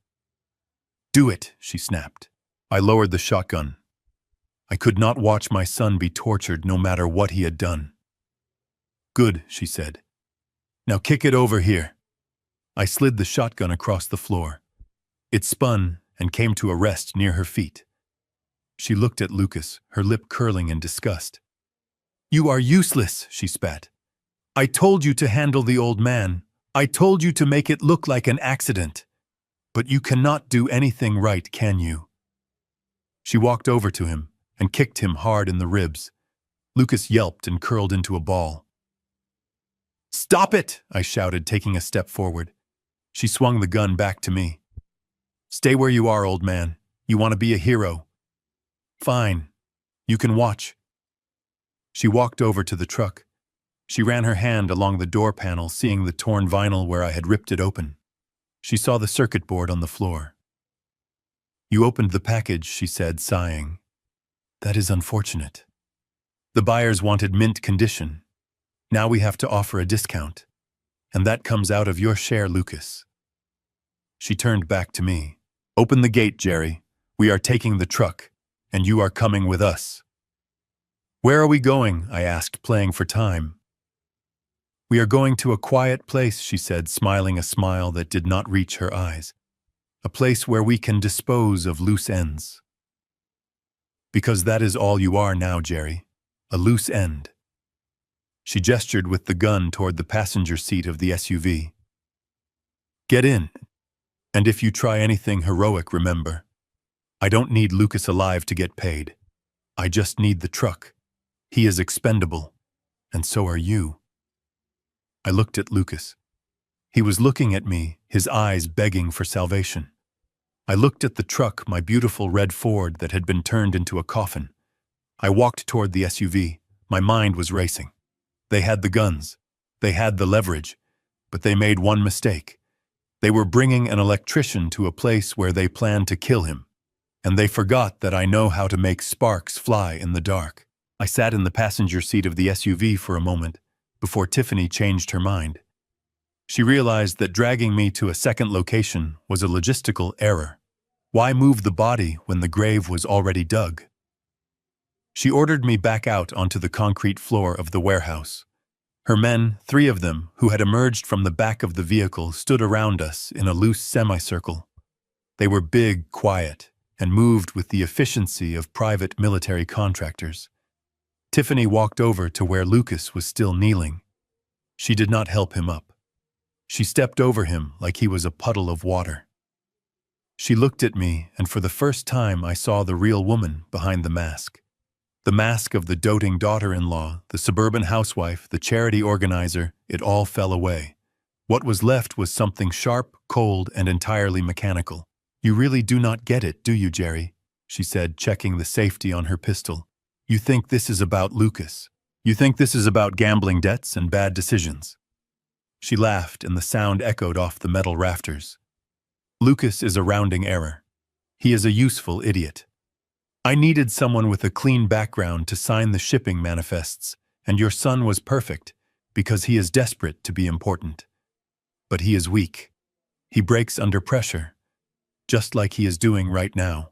"Do it," she snapped. I lowered the shotgun. I could not watch my son be tortured no matter what he had done. "Good," she said. "Now kick it over here." I slid the shotgun across the floor. It spun and came to a rest near her feet. She looked at Lucas, her lip curling in disgust. "You are useless," she spat. "I told you to handle the old man. I told you to make it look like an accident. But you cannot do anything right, can you?" She walked over to him and kicked him hard in the ribs. Lucas yelped and curled into a ball. "Stop it!" I shouted, taking a step forward. She swung the gun back to me. "Stay where you are, old man. You want to be a hero." "Fine. You can watch." She walked over to the truck. She ran her hand along the door panel, seeing the torn vinyl where I had ripped it open. She saw the circuit board on the floor. "You opened the package," she said, sighing. "That is unfortunate. The buyers wanted mint condition. Now we have to offer a discount. And that comes out of your share, Lucas." She turned back to me. "Open the gate, Jerry. We are taking the truck, and you are coming with us." "Where are we going?" I asked, playing for time. "We are going to a quiet place," she said, smiling a smile that did not reach her eyes. "A place where we can dispose of loose ends." "Because that is all you are now, Jerry. A loose end." She gestured with the gun toward the passenger seat of the SUV. "Get in. And if you try anything heroic, remember, I don't need Lucas alive to get paid. I just need the truck. He is expendable, and so are you." I looked at Lucas. He was looking at me, his eyes begging for salvation. I looked at the truck, my beautiful red Ford that had been turned into a coffin. I walked toward the SUV. My mind was racing. They had the guns. They had the leverage. But they made one mistake. They were bringing an electrician to a place where they planned to kill him. And they forgot that I know how to make sparks fly in the dark. I sat in the passenger seat of the SUV for a moment before Tiffany changed her mind. She realized that dragging me to a second location was a logistical error. Why move the body when the grave was already dug? She ordered me back out onto the concrete floor of the warehouse. Her men, 3 of them, who had emerged from the back of the vehicle, stood around us in a loose semicircle. They were big, quiet, and moved with the efficiency of private military contractors. Tiffany walked over to where Lucas was still kneeling. She did not help him up. She stepped over him like he was a puddle of water. She looked at me, and for the first time I saw the real woman behind the mask. The mask of the doting daughter-in-law, the suburban housewife, the charity organizer, it all fell away. What was left was something sharp, cold, and entirely mechanical. "You really do not get it, do you, Jerry?" she said, checking the safety on her pistol. "You think this is about Lucas. You think this is about gambling debts and bad decisions." She laughed, and the sound echoed off the metal rafters. "Lucas is a rounding error. He is a useful idiot. I needed someone with a clean background to sign the shipping manifests, and your son was perfect, because he is desperate to be important. But he is weak. He breaks under pressure, just like he is doing right now."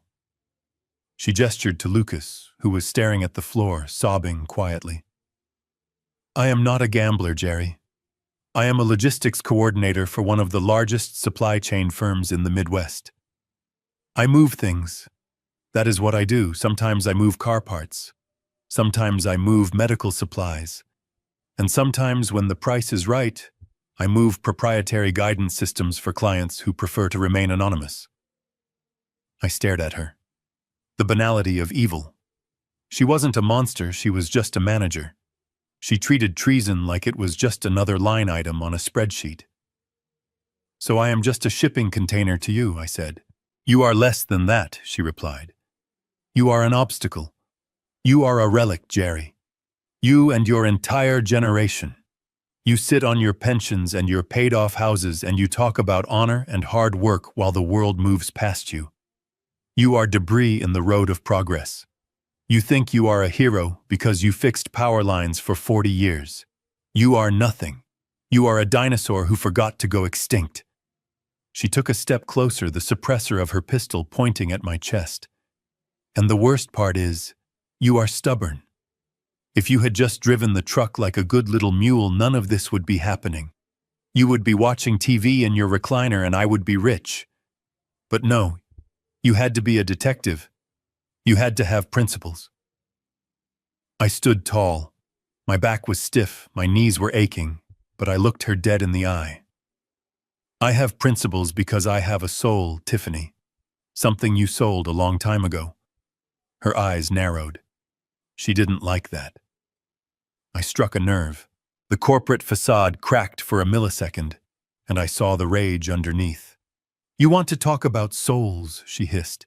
She gestured to Lucas, who was staring at the floor, sobbing quietly. "I am not a gambler, Jerry. I am a logistics coordinator for one of the largest supply chain firms in the Midwest. I move things. That is what I do. Sometimes I move car parts. Sometimes I move medical supplies. And sometimes, when the price is right, I move proprietary guidance systems for clients who prefer to remain anonymous." I stared at her. The banality of evil. She wasn't a monster, she was just a manager. She treated treason like it was just another line item on a spreadsheet. "So I am just a shipping container to you," I said. "You are less than that," she replied. "You are an obstacle. You are a relic, Jerry. You and your entire generation. You sit on your pensions and your paid-off houses and you talk about honor and hard work while the world moves past you. You are debris in the road of progress. You think you are a hero because you fixed power lines for 40 years. You are nothing. You are a dinosaur who forgot to go extinct." She took a step closer, the suppressor of her pistol pointing at my chest. "And the worst part is, you are stubborn. If you had just driven the truck like a good little mule, none of this would be happening. You would be watching TV in your recliner and I would be rich. But no, you had to be a detective. You had to have principles." I stood tall. My back was stiff, my knees were aching, but I looked her dead in the eye. "I have principles because I have a soul, Tiffany. Something you sold a long time ago." Her eyes narrowed. She didn't like that. I struck a nerve. The corporate facade cracked for a millisecond, and I saw the rage underneath. "You want to talk about souls," she hissed.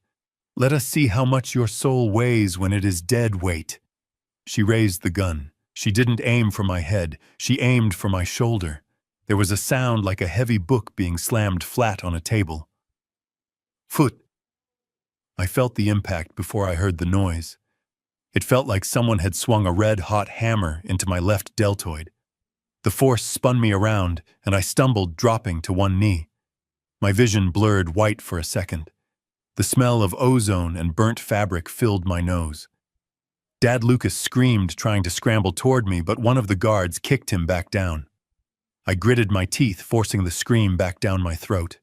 "Let us see how much your soul weighs when it is dead weight." She raised the gun. She didn't aim for my head. She aimed for my shoulder. There was a sound like a heavy book being slammed flat on a table. "Foot." I felt the impact before I heard the noise. It felt like someone had swung a red-hot hammer into my left deltoid. The force spun me around, and I stumbled, dropping to one knee. My vision blurred white for a second. The smell of ozone and burnt fabric filled my nose. Dad Lucas screamed, trying to scramble toward me, but one of the guards kicked him back down. I gritted my teeth, forcing the scream back down my throat.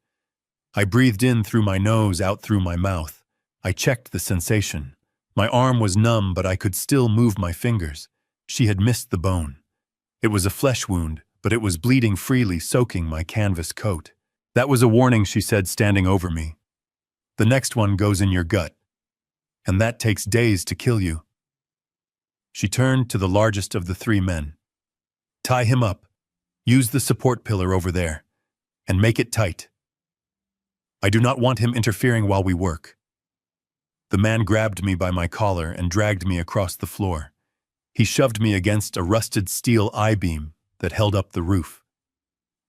I breathed in through my nose, out through my mouth. I checked the sensation. My arm was numb, but I could still move my fingers. She had missed the bone. It was a flesh wound, but it was bleeding freely, soaking my canvas coat. "That was a warning," she said, standing over me. "The next one goes in your gut. And that takes days to kill you." She turned to the largest of the 3 men. "Tie him up. Use the support pillar over there. and make it tight. I do not want him interfering while we work." The man grabbed me by my collar and dragged me across the floor. He shoved me against a rusted steel I-beam that held up the roof.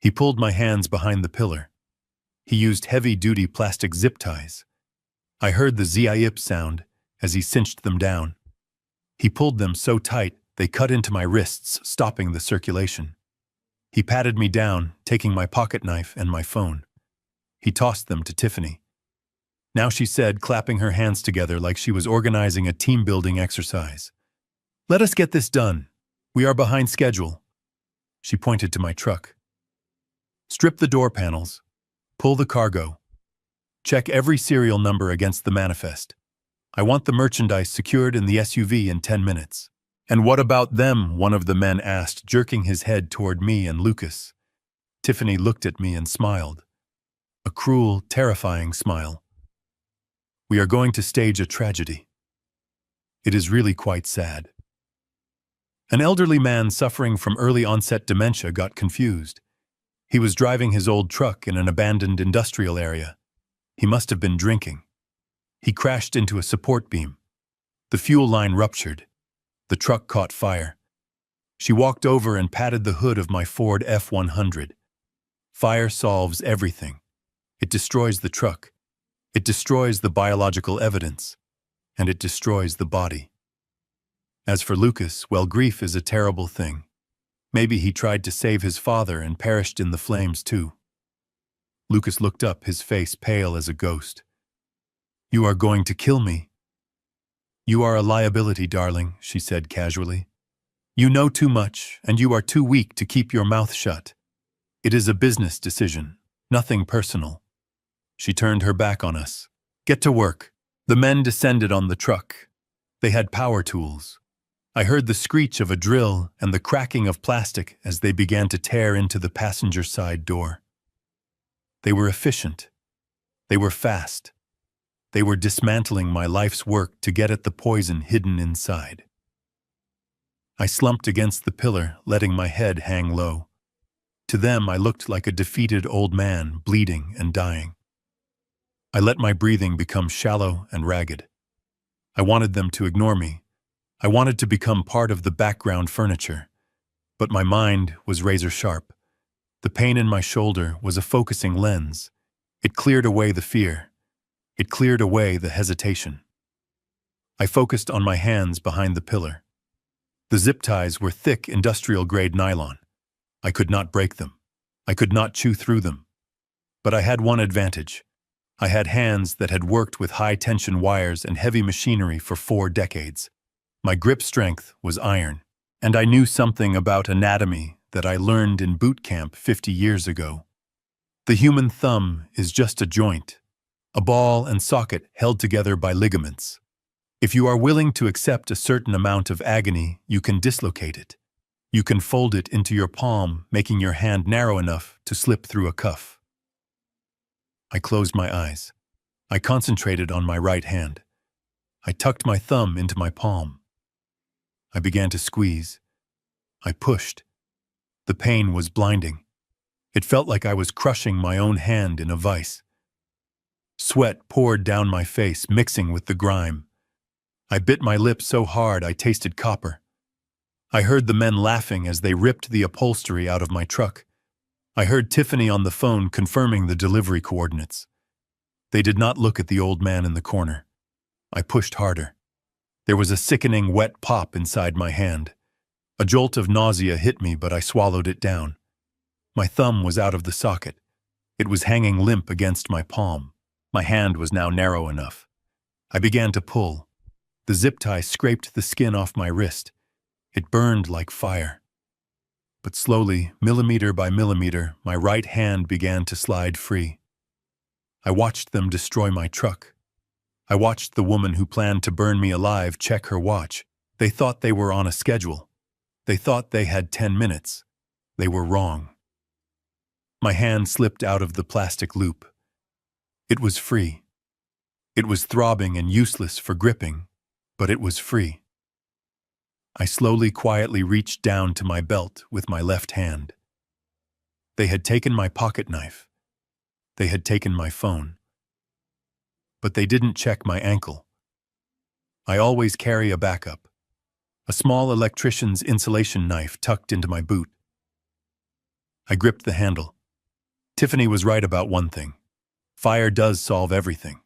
He pulled my hands behind the pillar. He used heavy-duty plastic zip ties. I heard the zip sound as he cinched them down. He pulled them so tight they cut into my wrists, stopping the circulation. He patted me down, taking my pocket knife and my phone. He tossed them to Tiffany. "Now," she said, clapping her hands together like she was organizing a team-building exercise. "Let us get this done. We are behind schedule." She pointed to my truck. "Strip the door panels. Pull the cargo. Check every serial number against the manifest. I want the merchandise secured in the SUV in 10 minutes. "And what about them?" one of the men asked, jerking his head toward me and Lucas. Tiffany looked at me and smiled. A cruel, terrifying smile. "We are going to stage a tragedy. It is really quite sad." An elderly man suffering from early-onset dementia got confused. He was driving his old truck in an abandoned industrial area. He must have been drinking. He crashed into a support beam. The fuel line ruptured. The truck caught fire. She walked over and patted the hood of my Ford F-100. Fire solves everything. It destroys the truck. It destroys the biological evidence. And it destroys the body. As for Lucas, well, grief is a terrible thing. Maybe he tried to save his father and perished in the flames too. Lucas looked up, his face pale as a ghost. "You are going to kill me." "You are a liability, darling," she said casually. "You know too much, and you are too weak to keep your mouth shut. It is a business decision, nothing personal." She turned her back on us. "Get to work." The men descended on the truck. They had power tools. I heard the screech of a drill and the cracking of plastic as they began to tear into the passenger side door. They were efficient. They were fast. They were dismantling my life's work to get at the poison hidden inside. I slumped against the pillar, letting my head hang low. To them, I looked like a defeated old man, bleeding and dying. I let my breathing become shallow and ragged. I wanted them to ignore me. I wanted to become part of the background furniture. But my mind was razor sharp. The pain in my shoulder was a focusing lens. It cleared away the fear. It cleared away the hesitation. I focused on my hands behind the pillar. The zip ties were thick industrial-grade nylon. I could not break them. I could not chew through them. But I had one advantage. I had hands that had worked with high-tension wires and heavy machinery for 4 decades. My grip strength was iron, and I knew something about anatomy that I learned in boot camp 50 years ago. The human thumb is just a joint, a ball and socket held together by ligaments. If you are willing to accept a certain amount of agony, you can dislocate it. You can fold it into your palm, making your hand narrow enough to slip through a cuff. I closed my eyes. I concentrated on my right hand. I tucked my thumb into my palm. I began to squeeze. I pushed. The pain was blinding. It felt like I was crushing my own hand in a vice. Sweat poured down my face, mixing with the grime. I bit my lip so hard I tasted copper. I heard the men laughing as they ripped the upholstery out of my truck. I heard Tiffany on the phone confirming the delivery coordinates. They did not look at the old man in the corner. I pushed harder. There was a sickening wet pop inside my hand. A jolt of nausea hit me, but I swallowed it down. My thumb was out of the socket. It was hanging limp against my palm. My hand was now narrow enough. I began to pull. The zip tie scraped the skin off my wrist. It burned like fire. But slowly, millimeter by millimeter, my right hand began to slide free. I watched them destroy my truck. I watched the woman who planned to burn me alive check her watch. They thought they were on a schedule. They thought they had 10 minutes. They were wrong. My hand slipped out of the plastic loop. It was free. It was throbbing and useless for gripping, but it was free. I slowly, quietly reached down to my belt with my left hand. They had taken my pocket knife. They had taken my phone. But they didn't check my ankle. I always carry a backup. A small electrician's insulation knife tucked into my boot. I gripped the handle. Tiffany was right about one thing. Fire does solve everything.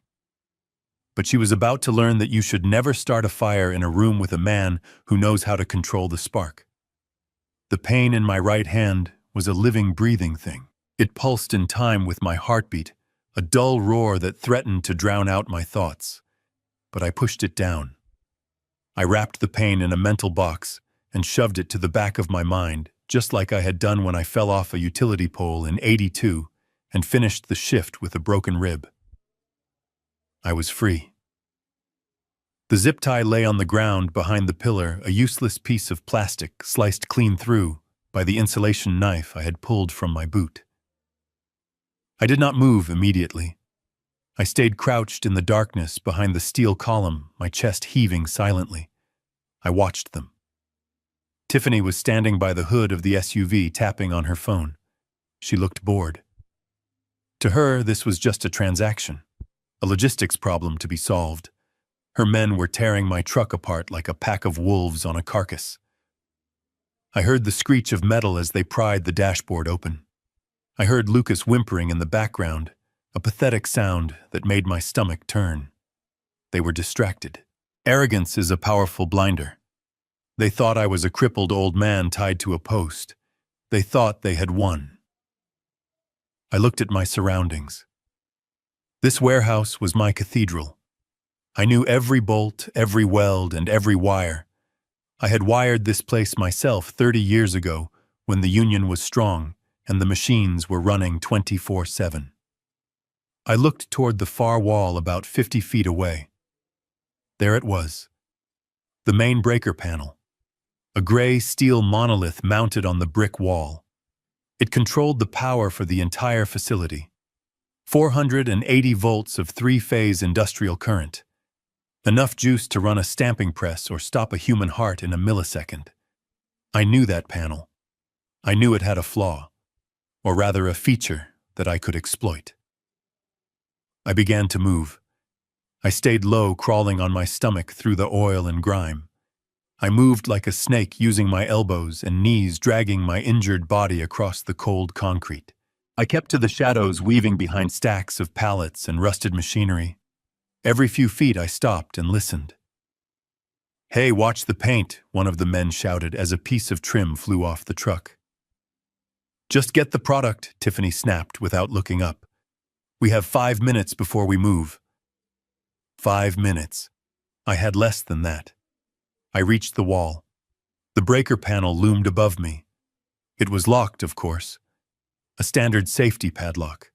But she was about to learn that you should never start a fire in a room with a man who knows how to control the spark. The pain in my right hand was a living, breathing thing. It pulsed in time with my heartbeat, a dull roar that threatened to drown out my thoughts. But I pushed it down. I wrapped the pain in a mental box and shoved it to the back of my mind, just like I had done when I fell off a utility pole in '82 and finished the shift with a broken rib. I was free. The zip tie lay on the ground behind the pillar, a useless piece of plastic sliced clean through by the insulation knife I had pulled from my boot. I did not move immediately. I stayed crouched in the darkness behind the steel column, my chest heaving silently. I watched them. Tiffany was standing by the hood of the SUV, tapping on her phone. She looked bored. To her, this was just a transaction, a logistics problem to be solved. Her men were tearing my truck apart like a pack of wolves on a carcass. I heard the screech of metal as they pried the dashboard open. I heard Lucas whimpering in the background, a pathetic sound that made my stomach turn. They were distracted. Arrogance is a powerful blinder. They thought I was a crippled old man tied to a post. They thought they had won. I looked at my surroundings. This warehouse was my cathedral. I knew every bolt, every weld, and every wire. I had wired this place myself 30 years ago when the union was strong and the machines were running 24/7. I looked toward the far wall about 50 feet away. There it was, the main breaker panel, a gray steel monolith mounted on the brick wall. It controlled the power for the entire facility. 480 volts of three-phase industrial current. Enough juice to run a stamping press or stop a human heart in a millisecond. I knew that panel. I knew it had a flaw, or rather a feature that I could exploit. I began to move. I stayed low, crawling on my stomach through the oil and grime. I moved like a snake, using my elbows and knees, dragging my injured body across the cold concrete. I kept to the shadows, weaving behind stacks of pallets and rusted machinery. Every few feet I stopped and listened. "Hey, watch the paint," one of the men shouted as a piece of trim flew off the truck. "Just get the product," Tiffany snapped without looking up. "We have 5 minutes before we move." 5 minutes. I had less than that. I reached the wall. The breaker panel loomed above me. It was locked, of course. A standard safety padlock.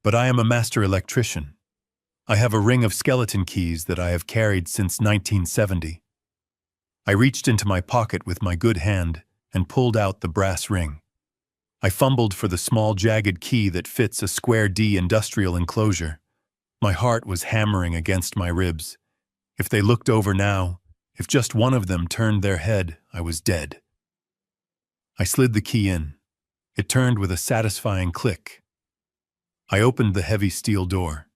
But I am a master electrician. I have a ring of skeleton keys that I have carried since 1970. I reached into my pocket with my good hand and pulled out the brass ring. I fumbled for the small jagged key that fits a square D industrial enclosure. My heart was hammering against my ribs. If they looked over now, if just one of them turned their head, I was dead. I slid the key in. It turned with a satisfying click. I opened the heavy steel door.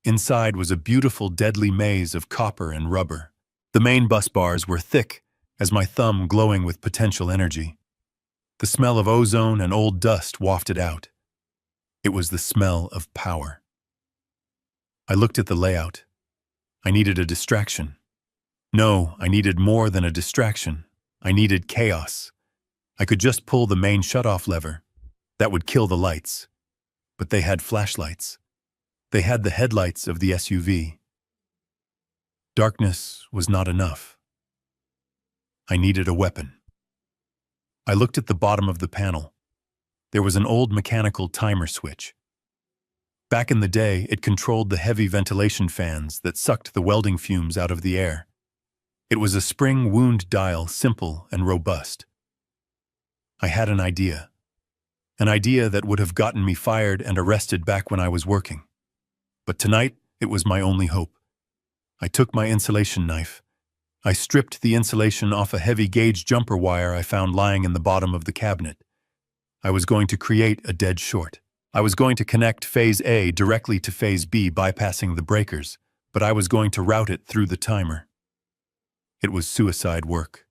Inside was a beautiful, deadly maze of copper and rubber. The main bus bars were thick, as my thumb glowing with potential energy. The smell of ozone and old dust wafted out. It was the smell of power. I looked at the layout. I needed a distraction. No, I needed more than a distraction. I needed chaos. I could just pull the main shutoff lever. That would kill the lights. But they had flashlights. They had the headlights of the SUV. Darkness was not enough. I needed a weapon. I looked at the bottom of the panel. There was an old mechanical timer switch. Back in the day, it controlled the heavy ventilation fans that sucked the welding fumes out of the air. It was a spring wound dial, simple and robust. I had an idea. An idea that would have gotten me fired and arrested back when I was working. But tonight, it was my only hope. I took my insulation knife. I stripped the insulation off a heavy gauge jumper wire I found lying in the bottom of the cabinet. I was going to create a dead short. I was going to connect Phase A directly to Phase B, bypassing the breakers, but I was going to route it through the timer. It was suicide work.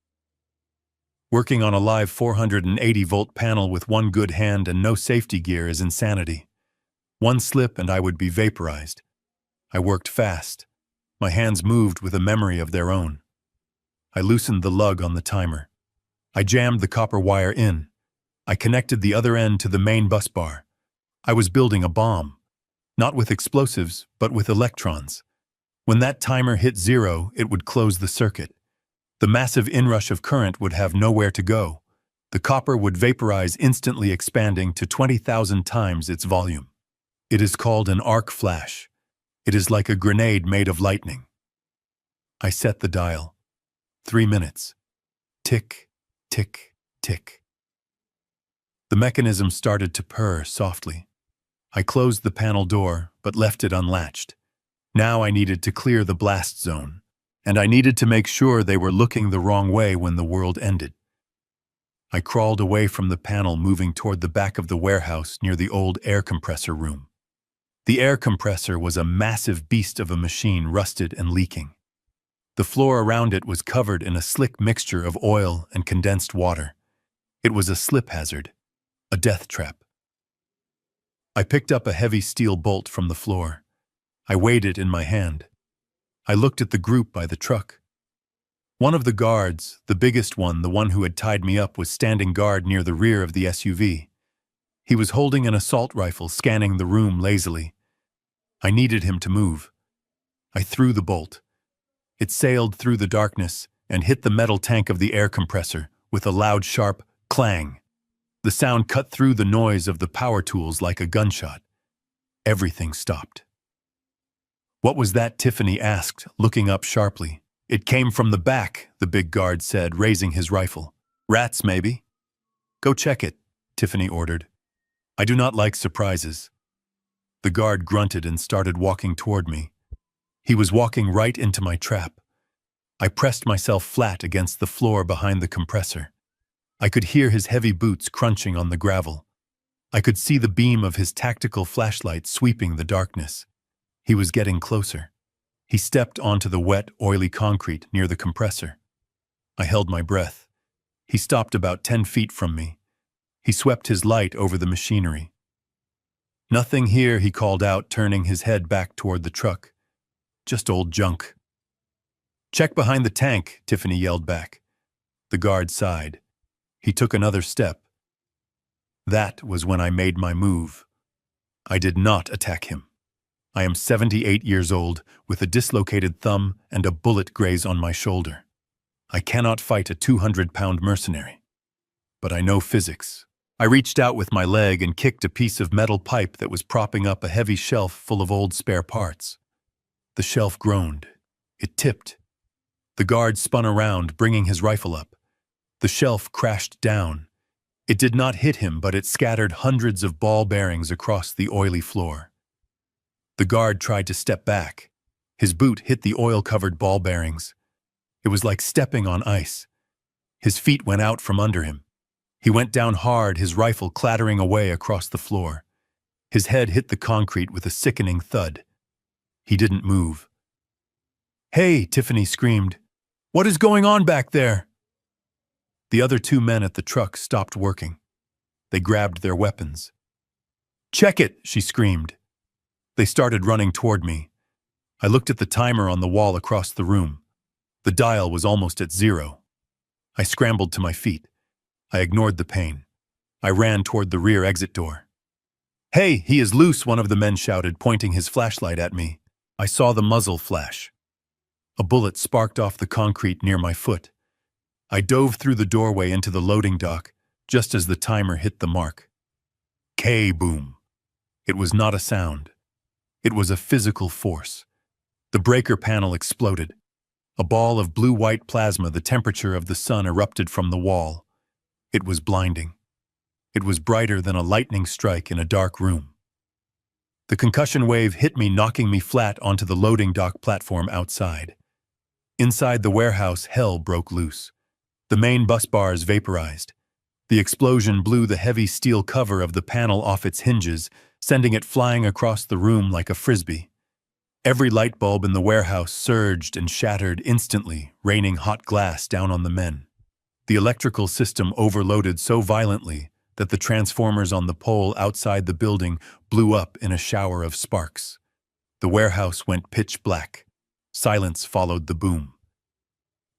Working on a live 480-volt panel with one good hand and no safety gear is insanity. One slip and I would be vaporized. I worked fast. My hands moved with a memory of their own. I loosened the lug on the timer. I jammed the copper wire in. I connected the other end to the main bus bar. I was building a bomb. Not with explosives, but with electrons. When that timer hit 0, it would close the circuit. The massive inrush of current would have nowhere to go. The copper would vaporize, instantly expanding to 20,000 times its volume. It is called an arc flash. It is like a grenade made of lightning. I set the dial. 3 minutes. Tick, tick, tick. The mechanism started to purr softly. I closed the panel door, but left it unlatched. Now I needed to clear the blast zone, and I needed to make sure they were looking the wrong way when the world ended. I crawled away from the panel, moving toward the back of the warehouse near the old air compressor room. The air compressor was a massive beast of a machine, rusted and leaking. The floor around it was covered in a slick mixture of oil and condensed water. It was a slip hazard, a death trap. I picked up a heavy steel bolt from the floor. I weighed it in my hand. I looked at the group by the truck. One of the guards, the biggest one, the one who had tied me up, was standing guard near the rear of the SUV. He was holding an assault rifle, scanning the room lazily. I needed him to move. I threw the bolt. It sailed through the darkness and hit the metal tank of the air compressor with a loud, sharp clang. The sound cut through the noise of the power tools like a gunshot. Everything stopped. "What was that?" Tiffany asked, looking up sharply. "It came from the back," the big guard said, raising his rifle. "Rats, maybe?" "Go check it," Tiffany ordered. "I do not like surprises." The guard grunted and started walking toward me. He was walking right into my trap. I pressed myself flat against the floor behind the compressor. I could hear his heavy boots crunching on the gravel. I could see the beam of his tactical flashlight sweeping the darkness. He was getting closer. He stepped onto the wet, oily concrete near the compressor. I held my breath. He stopped about 10 feet from me. He swept his light over the machinery. "Nothing here," he called out, turning his head back toward the truck. "Just old junk." "Check behind the tank," Tiffany yelled back. The guard sighed. He took another step. That was when I made my move. I did not attack him. I am 78 years old, with a dislocated thumb and a bullet graze on my shoulder. I cannot fight a 200-pound mercenary. But I know physics. I reached out with my leg and kicked a piece of metal pipe that was propping up a heavy shelf full of old spare parts. The shelf groaned. It tipped. The guard spun around, bringing his rifle up. The shelf crashed down. It did not hit him, but it scattered hundreds of ball bearings across the oily floor. The guard tried to step back. His boot hit the oil-covered ball bearings. It was like stepping on ice. His feet went out from under him. He went down hard, his rifle clattering away across the floor. His head hit the concrete with a sickening thud. He didn't move. "Hey!" Tiffany screamed. "What is going on back there?" The other 2 men at the truck stopped working. They grabbed their weapons. "Check it!" she screamed. They started running toward me. I looked at the timer on the wall across the room. The dial was almost at 0. I scrambled to my feet. I ignored the pain. I ran toward the rear exit door. "Hey, he is loose!" one of the men shouted, pointing his flashlight at me. I saw the muzzle flash. A bullet sparked off the concrete near my foot. I dove through the doorway into the loading dock, just as the timer hit the mark. K-boom. It was not a sound. It was a physical force. The breaker panel exploded. A ball of blue-white plasma, the temperature of the sun, erupted from the wall. It was blinding. It was brighter than a lightning strike in a dark room. The concussion wave hit me, knocking me flat onto the loading dock platform outside. Inside the warehouse, hell broke loose. The main bus bars vaporized. The explosion blew the heavy steel cover of the panel off its hinges, sending it flying across the room like a frisbee. Every light bulb in the warehouse surged and shattered instantly, raining hot glass down on the men. The electrical system overloaded so violently that the transformers on the pole outside the building blew up in a shower of sparks. The warehouse went pitch black. Silence followed the boom.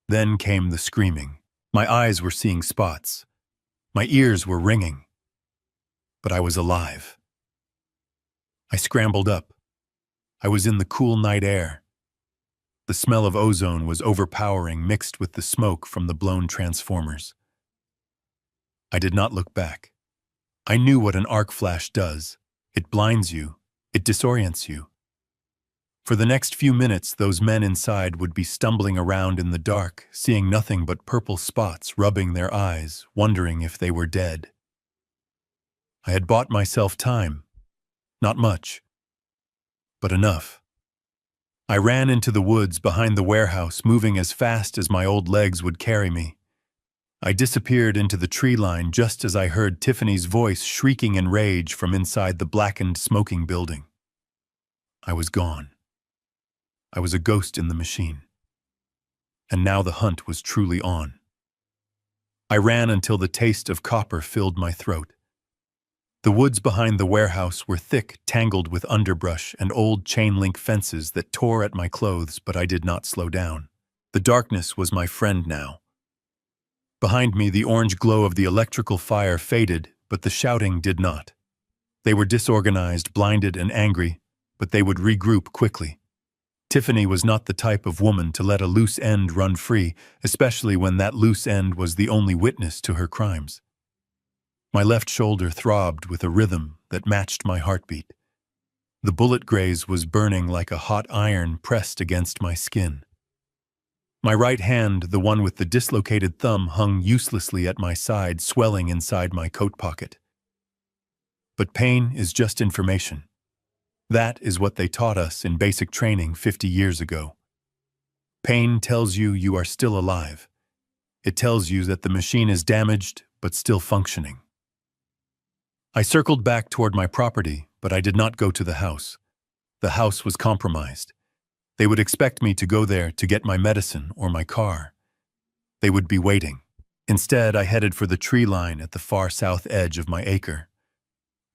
Then came the screaming. My eyes were seeing spots. My ears were ringing. But I was alive. I scrambled up. I was in the cool night air. The smell of ozone was overpowering, mixed with the smoke from the blown transformers. I did not look back. I knew what an arc flash does. It blinds you. It disorients you. For the next few minutes, those men inside would be stumbling around in the dark, seeing nothing but purple spots, rubbing their eyes, wondering if they were dead. I had bought myself time. Not much, but enough. I ran into the woods behind the warehouse, moving as fast as my old legs would carry me. I disappeared into the tree line just as I heard Tiffany's voice shrieking in rage from inside the blackened, smoking building. I was gone. I was a ghost in the machine. And now the hunt was truly on. I ran until the taste of copper filled my throat. The woods behind the warehouse were thick, tangled with underbrush and old chain-link fences that tore at my clothes, but I did not slow down. The darkness was my friend now. Behind me, the orange glow of the electrical fire faded, but the shouting did not. They were disorganized, blinded, and angry, but they would regroup quickly. Tiffany was not the type of woman to let a loose end run free, especially when that loose end was the only witness to her crimes. My left shoulder throbbed with a rhythm that matched my heartbeat. The bullet graze was burning like a hot iron pressed against my skin. My right hand, the one with the dislocated thumb, hung uselessly at my side, swelling inside my coat pocket. But pain is just information. That is what they taught us in basic training 50 years ago. Pain tells you you are still alive. It tells you that the machine is damaged but still functioning. I circled back toward my property, but I did not go to the house. The house was compromised. They would expect me to go there to get my medicine or my car. They would be waiting. Instead, I headed for the tree line at the far south edge of my acre.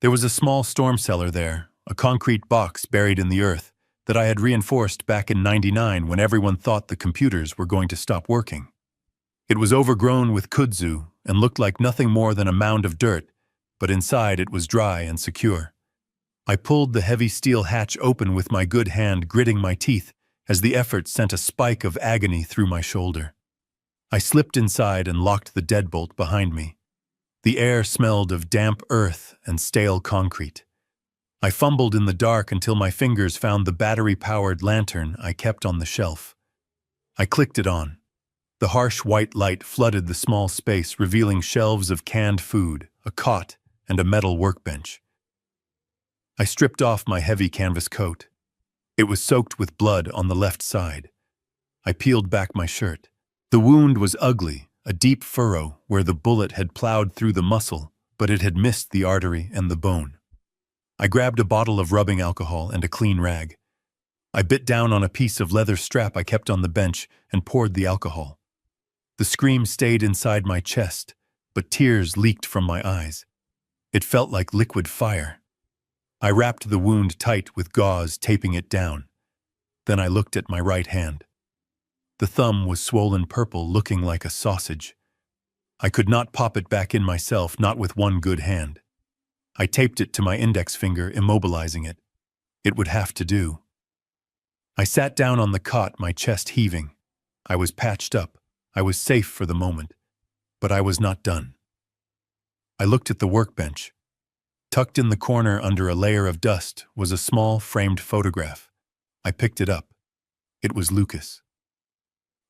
There was a small storm cellar there, a concrete box buried in the earth that I had reinforced back in '99 when everyone thought the computers were going to stop working. It was overgrown with kudzu and looked like nothing more than a mound of dirt, but inside it was dry and secure. I pulled the heavy steel hatch open with my good hand, gritting my teeth as the effort sent a spike of agony through my shoulder. I slipped inside and locked the deadbolt behind me. The air smelled of damp earth and stale concrete. I fumbled in the dark until my fingers found the battery-powered lantern I kept on the shelf. I clicked it on. The harsh white light flooded the small space, revealing shelves of canned food, a cot, and a metal workbench. I stripped off my heavy canvas coat. It was soaked with blood on the left side. I peeled back my shirt. The wound was ugly, a deep furrow where the bullet had plowed through the muscle, but it had missed the artery and the bone. I grabbed a bottle of rubbing alcohol and a clean rag. I bit down on a piece of leather strap I kept on the bench and poured the alcohol. The scream stayed inside my chest, but tears leaked from my eyes. It felt like liquid fire. I wrapped the wound tight with gauze, taping it down. Then I looked at my right hand. The thumb was swollen purple, looking like a sausage. I could not pop it back in myself, not with one good hand. I taped it to my index finger, immobilizing it. It would have to do. I sat down on the cot, my chest heaving. I was patched up. I was safe for the moment. But I was not done. I looked at the workbench. Tucked in the corner under a layer of dust was a small framed photograph. I picked it up. It was Lucas.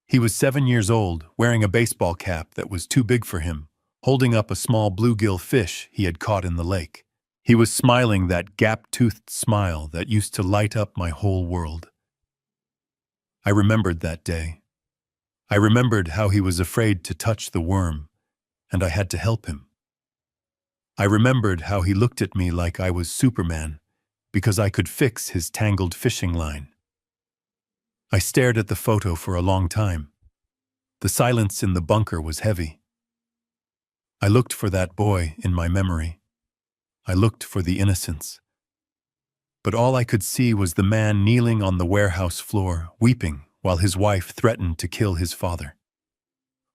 He was 7 years old, wearing a baseball cap that was too big for him, holding up a small bluegill fish he had caught in the lake. He was smiling that gap-toothed smile that used to light up my whole world. I remembered that day. I remembered how he was afraid to touch the worm, and I had to help him. I remembered how he looked at me like I was Superman because I could fix his tangled fishing line. I stared at the photo for a long time. The silence in the bunker was heavy. I looked for that boy in my memory. I looked for the innocence. But all I could see was the man kneeling on the warehouse floor, weeping while his wife threatened to kill his father.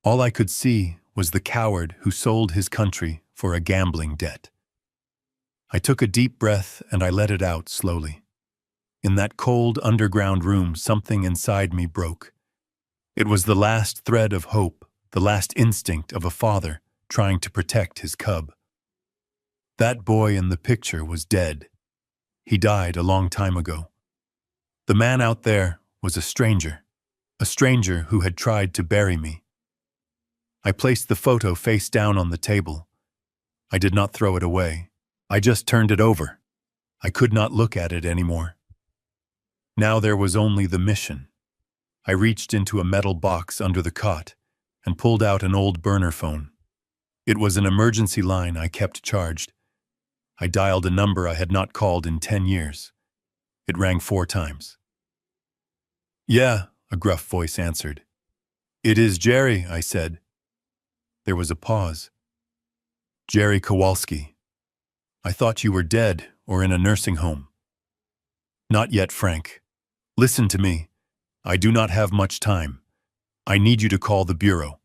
All I could see was the coward who sold his country for a gambling debt. I took a deep breath and I let it out slowly. In that cold underground room, something inside me broke. It was the last thread of hope, the last instinct of a father trying to protect his cub. That boy in the picture was dead. He died a long time ago. The man out there was a stranger who had tried to bury me. I placed the photo face down on the table. I did not throw it away. I just turned it over. I could not look at it anymore. Now there was only the mission. I reached into a metal box under the cot and pulled out an old burner phone. It was an emergency line I kept charged. I dialed a number I had not called in 10 years. It rang 4 times. "Yeah," a gruff voice answered. "It is Jerry," I said. There was a pause. "Jerry Kowalski. I thought you were dead or in a nursing home." "Not yet, Frank. Listen to me. I do not have much time. I need you to call the bureau."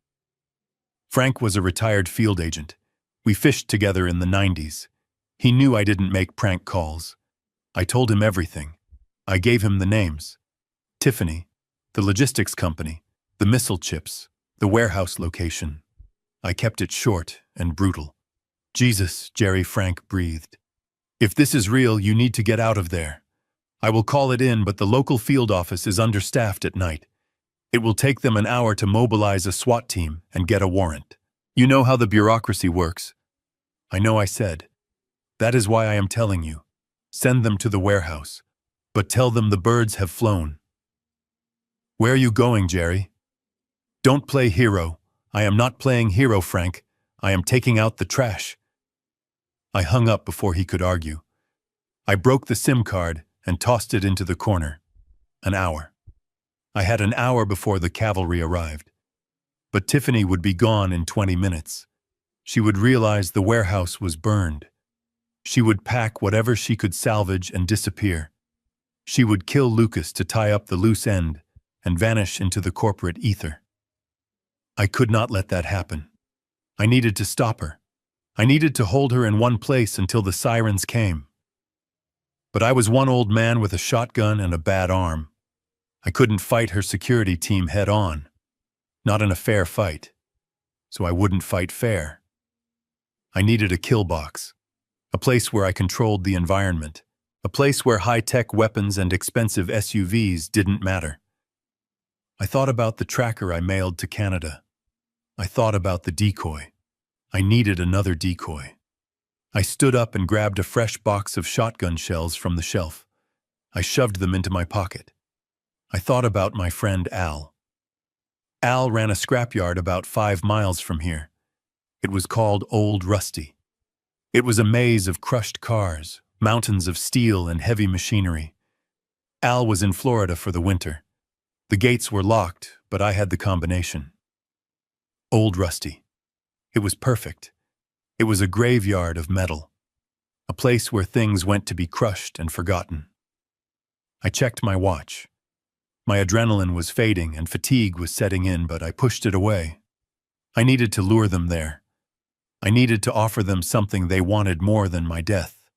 Frank was a retired field agent. We fished together in the 90s. He knew I didn't make prank calls. I told him everything. I gave him the names. Tiffany, the logistics company, the missile chips, the warehouse location. I kept it short and brutal. "Jesus," Jerry Frank breathed. "If this is real, you need to get out of there. I will call it in, but the local field office is understaffed at night. It will take them an hour to mobilize a SWAT team and get a warrant. You know how the bureaucracy works." "I know," I said. "That is why I am telling you. Send them to the warehouse, but tell them the birds have flown." "Where are you going, Jerry?" "Don't play hero. I am not playing hero, Frank. I am taking out the trash." I hung up before he could argue. I broke the SIM card and tossed it into the corner. An hour. I had an hour before the cavalry arrived. But Tiffany would be gone in 20 minutes. She would realize the warehouse was burned. She would pack whatever she could salvage and disappear. She would kill Lucas to tie up the loose end and vanish into the corporate ether. I could not let that happen. I needed to stop her. I needed to hold her in one place until the sirens came. But I was one old man with a shotgun and a bad arm. I couldn't fight her security team head on. Not in a fair fight. So I wouldn't fight fair. I needed a kill box. A place where I controlled the environment. A place where high-tech weapons and expensive SUVs didn't matter. I thought about the tracker I mailed to Canada. I thought about the decoy. I needed another decoy. I stood up and grabbed a fresh box of shotgun shells from the shelf. I shoved them into my pocket. I thought about my friend Al. Al ran a scrapyard about 5 miles from here. It was called Old Rusty. It was a maze of crushed cars, mountains of steel and heavy machinery. Al was in Florida for the winter. The gates were locked, but I had the combination. Old Rusty. It was perfect. It was a graveyard of metal. A place where things went to be crushed and forgotten. I checked my watch. My adrenaline was fading and fatigue was setting in, but I pushed it away. I needed to lure them there. I needed to offer them something they wanted more than my death.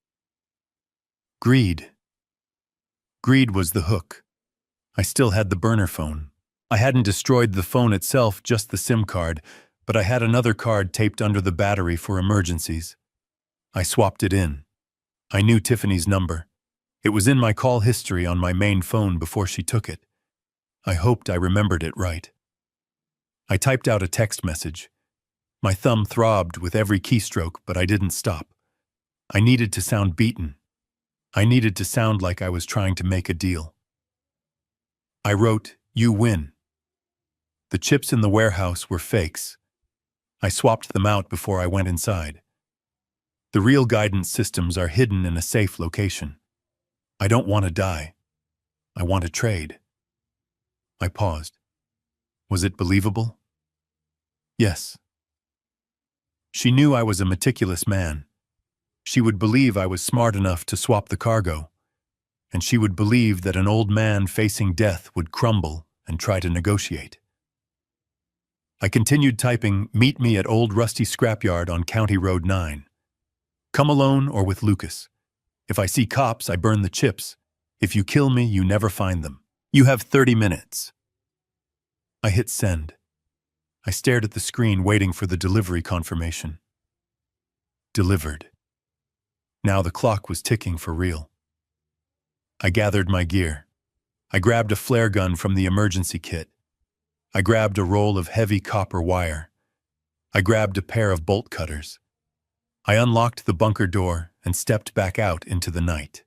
Greed. Greed was the hook. I still had the burner phone. I hadn't destroyed the phone itself, just the SIM card, but I had another card taped under the battery for emergencies. I swapped it in. I knew Tiffany's number. It was in my call history on my main phone before she took it. I hoped I remembered it right. I typed out a text message. My thumb throbbed with every keystroke, but I didn't stop. I needed to sound beaten. I needed to sound like I was trying to make a deal. I wrote, "You win." The chips in the warehouse were fakes. I swapped them out before I went inside. The real guidance systems are hidden in a safe location. I don't want to die. I want to trade. I paused. Was it believable? Yes. She knew I was a meticulous man. She would believe I was smart enough to swap the cargo, and she would believe that an old man facing death would crumble and try to negotiate. I continued typing, "Meet me at Old Rusty Scrapyard on County Road 9. Come alone or with Lucas. If I see cops, I burn the chips. If you kill me, you never find them. You have 30 minutes. I hit send. I stared at the screen waiting for the delivery confirmation. Delivered. Now the clock was ticking for real. I gathered my gear. I grabbed a flare gun from the emergency kit. I grabbed a roll of heavy copper wire. I grabbed a pair of bolt cutters. I unlocked the bunker door and stepped back out into the night.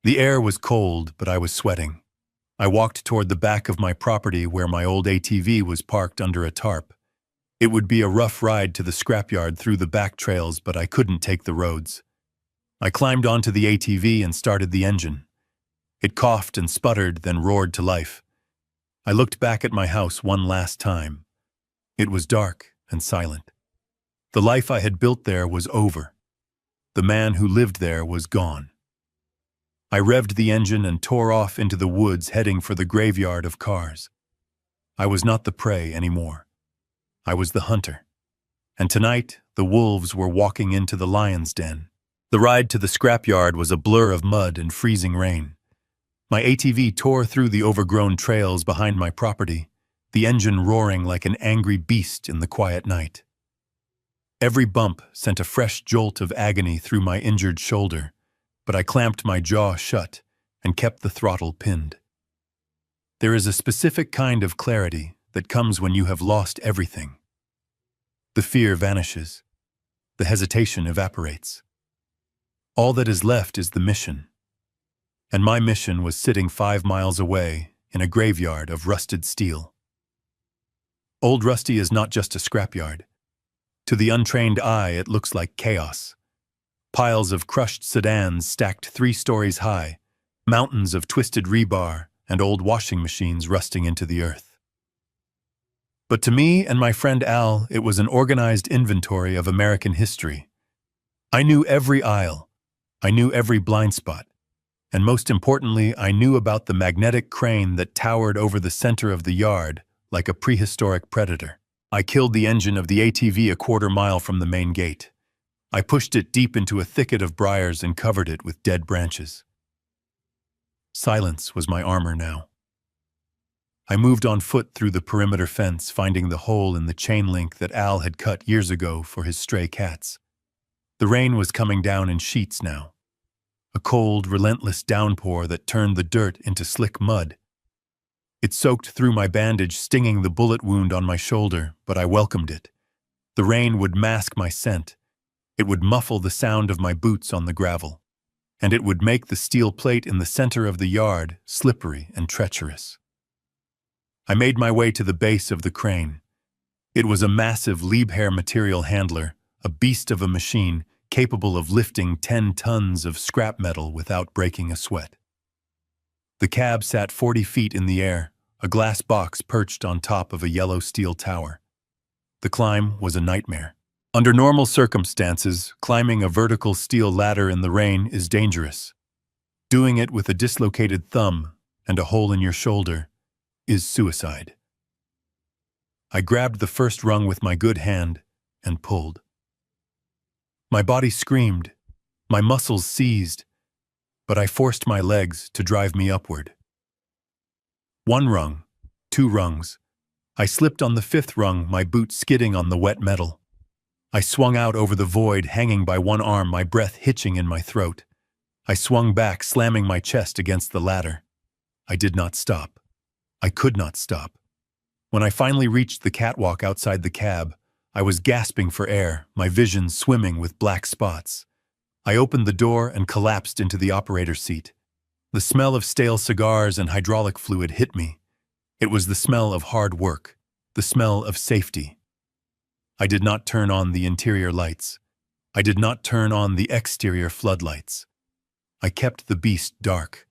The air was cold, but I was sweating. I walked toward the back of my property where my old ATV was parked under a tarp. It would be a rough ride to the scrapyard through the back trails, but I couldn't take the roads. I climbed onto the ATV and started the engine. It coughed and sputtered, then roared to life. I looked back at my house one last time. It was dark and silent. The life I had built there was over. The man who lived there was gone. I revved the engine and tore off into the woods, heading for the graveyard of cars. I was not the prey anymore. I was the hunter. And tonight, the wolves were walking into the lion's den. The ride to the scrapyard was a blur of mud and freezing rain. My ATV tore through the overgrown trails behind my property, the engine roaring like an angry beast in the quiet night. Every bump sent a fresh jolt of agony through my injured shoulder, but I clamped my jaw shut and kept the throttle pinned. There is a specific kind of clarity that comes when you have lost everything. The fear vanishes. The hesitation evaporates. All that is left is the mission. And my mission was sitting 5 miles away in a graveyard of rusted steel. Old Rusty is not just a scrapyard. To the untrained eye, it looks like chaos. Piles of crushed sedans stacked 3 stories high, mountains of twisted rebar, and old washing machines rusting into the earth. But to me and my friend Al, it was an organized inventory of American history. I knew every aisle. I knew every blind spot. And most importantly, I knew about the magnetic crane that towered over the center of the yard like a prehistoric predator. I killed the engine of the ATV a 1/4 mile from the main gate. I pushed it deep into a thicket of briars and covered it with dead branches. Silence was my armor now. I moved on foot through the perimeter fence, finding the hole in the chain link that Al had cut years ago for his stray cats. The rain was coming down in sheets now. A cold, relentless downpour that turned the dirt into slick mud. It soaked through my bandage, stinging the bullet wound on my shoulder, but I welcomed it. The rain would mask my scent. It would muffle the sound of my boots on the gravel. And it would make the steel plate in the center of the yard slippery and treacherous. I made my way to the base of the crane. It was a massive Liebherr material handler, a beast of a machine, capable of lifting 10 tons of scrap metal without breaking a sweat. The cab sat 40 feet in the air, a glass box perched on top of a yellow steel tower. The climb was a nightmare. Under normal circumstances, climbing a vertical steel ladder in the rain is dangerous. Doing it with a dislocated thumb and a hole in your shoulder is suicide. I grabbed the first rung with my good hand and pulled. My body screamed, my muscles seized, but I forced my legs to drive me upward. 1 rung, 2 rungs. I slipped on the 5th rung, my boot skidding on the wet metal. I swung out over the void, hanging by one arm, my breath hitching in my throat. I swung back, slamming my chest against the ladder. I did not stop. I could not stop. When I finally reached the catwalk outside the cab, I was gasping for air, my vision swimming with black spots. I opened the door and collapsed into the operator's seat. The smell of stale cigars and hydraulic fluid hit me. It was the smell of hard work, the smell of safety. I did not turn on the interior lights. I did not turn on the exterior floodlights. I kept the beast dark.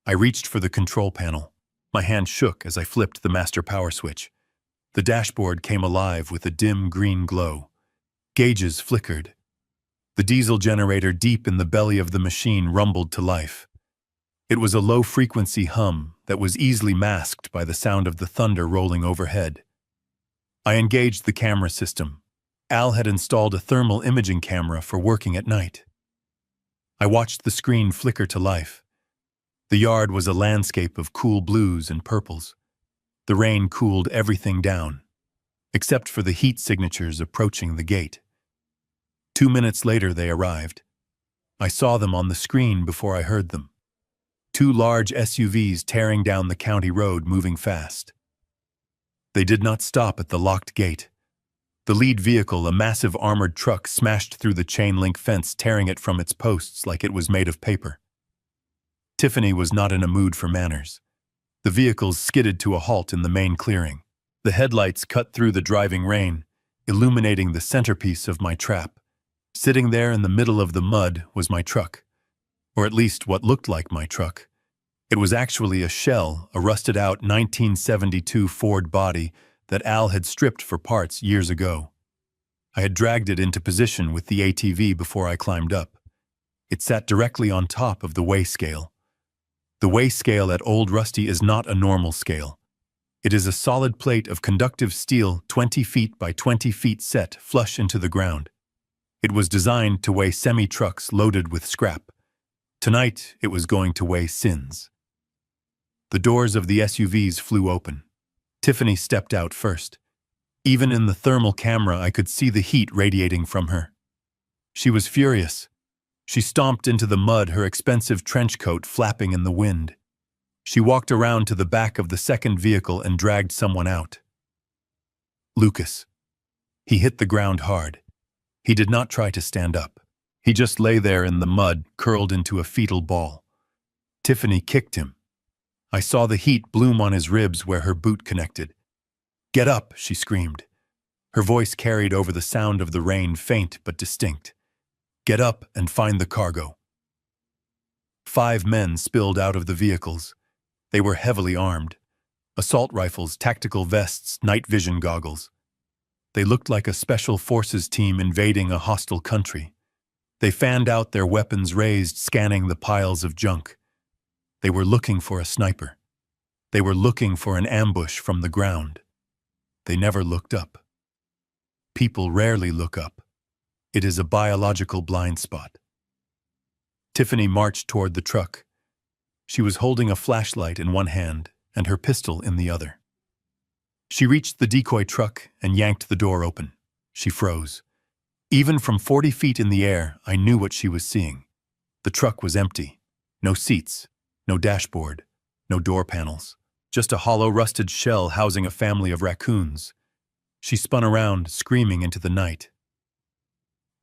I reached for the control panel. My hand shook as I flipped the master power switch. The dashboard came alive with a dim green glow. Gauges flickered. The diesel generator deep in the belly of the machine rumbled to life. It was a low-frequency hum that was easily masked by the sound of the thunder rolling overhead. I engaged the camera system. Al had installed a thermal imaging camera for working at night. I watched the screen flicker to life. The yard was a landscape of cool blues and purples. The rain cooled everything down, except for the heat signatures approaching the gate. 2 minutes later they arrived. I saw them on the screen before I heard them. 2 large SUVs tearing down the county road, moving fast. They did not stop at the locked gate. The lead vehicle, a massive armored truck, smashed through the chain-link fence, tearing it from its posts like it was made of paper. Tiffany was not in a mood for manners. The vehicles skidded to a halt in the main clearing. The headlights cut through the driving rain, illuminating the centerpiece of my trap. Sitting there in the middle of the mud was my truck, or at least what looked like my truck. It was actually a shell, a rusted-out 1972 Ford body that Al had stripped for parts years ago. I had dragged it into position with the ATV before I climbed up. It sat directly on top of the weigh scale. The weigh scale at Old Rusty is not a normal scale. It is a solid plate of conductive steel 20 feet by 20 feet set flush into the ground. It was designed to weigh semi-trucks loaded with scrap. Tonight, it was going to weigh sins. The doors of the SUVs flew open. Tiffany stepped out first. Even in the thermal camera, I could see the heat radiating from her. She was furious. She stomped into the mud, her expensive trench coat flapping in the wind. She walked around to the back of the second vehicle and dragged someone out. Lucas. He hit the ground hard. He did not try to stand up. He just lay there in the mud, curled into a fetal ball. Tiffany kicked him. I saw the heat bloom on his ribs where her boot connected. "Get up," she screamed. Her voice carried over the sound of the rain, faint but distinct. "Get up and find the cargo." 5 men spilled out of the vehicles. They were heavily armed. Assault rifles, tactical vests, night vision goggles. They looked like a special forces team invading a hostile country. They fanned out, their weapons raised, scanning the piles of junk. They were looking for a sniper. They were looking for an ambush from the ground. They never looked up. People rarely look up. It is a biological blind spot. Tiffany marched toward the truck. She was holding a flashlight in one hand and her pistol in the other. She reached the decoy truck and yanked the door open. She froze. Even from 40 feet in the air, I knew what she was seeing. The truck was empty. No seats, no dashboard, no door panels. Just a hollow, rusted shell housing a family of raccoons. She spun around, screaming into the night.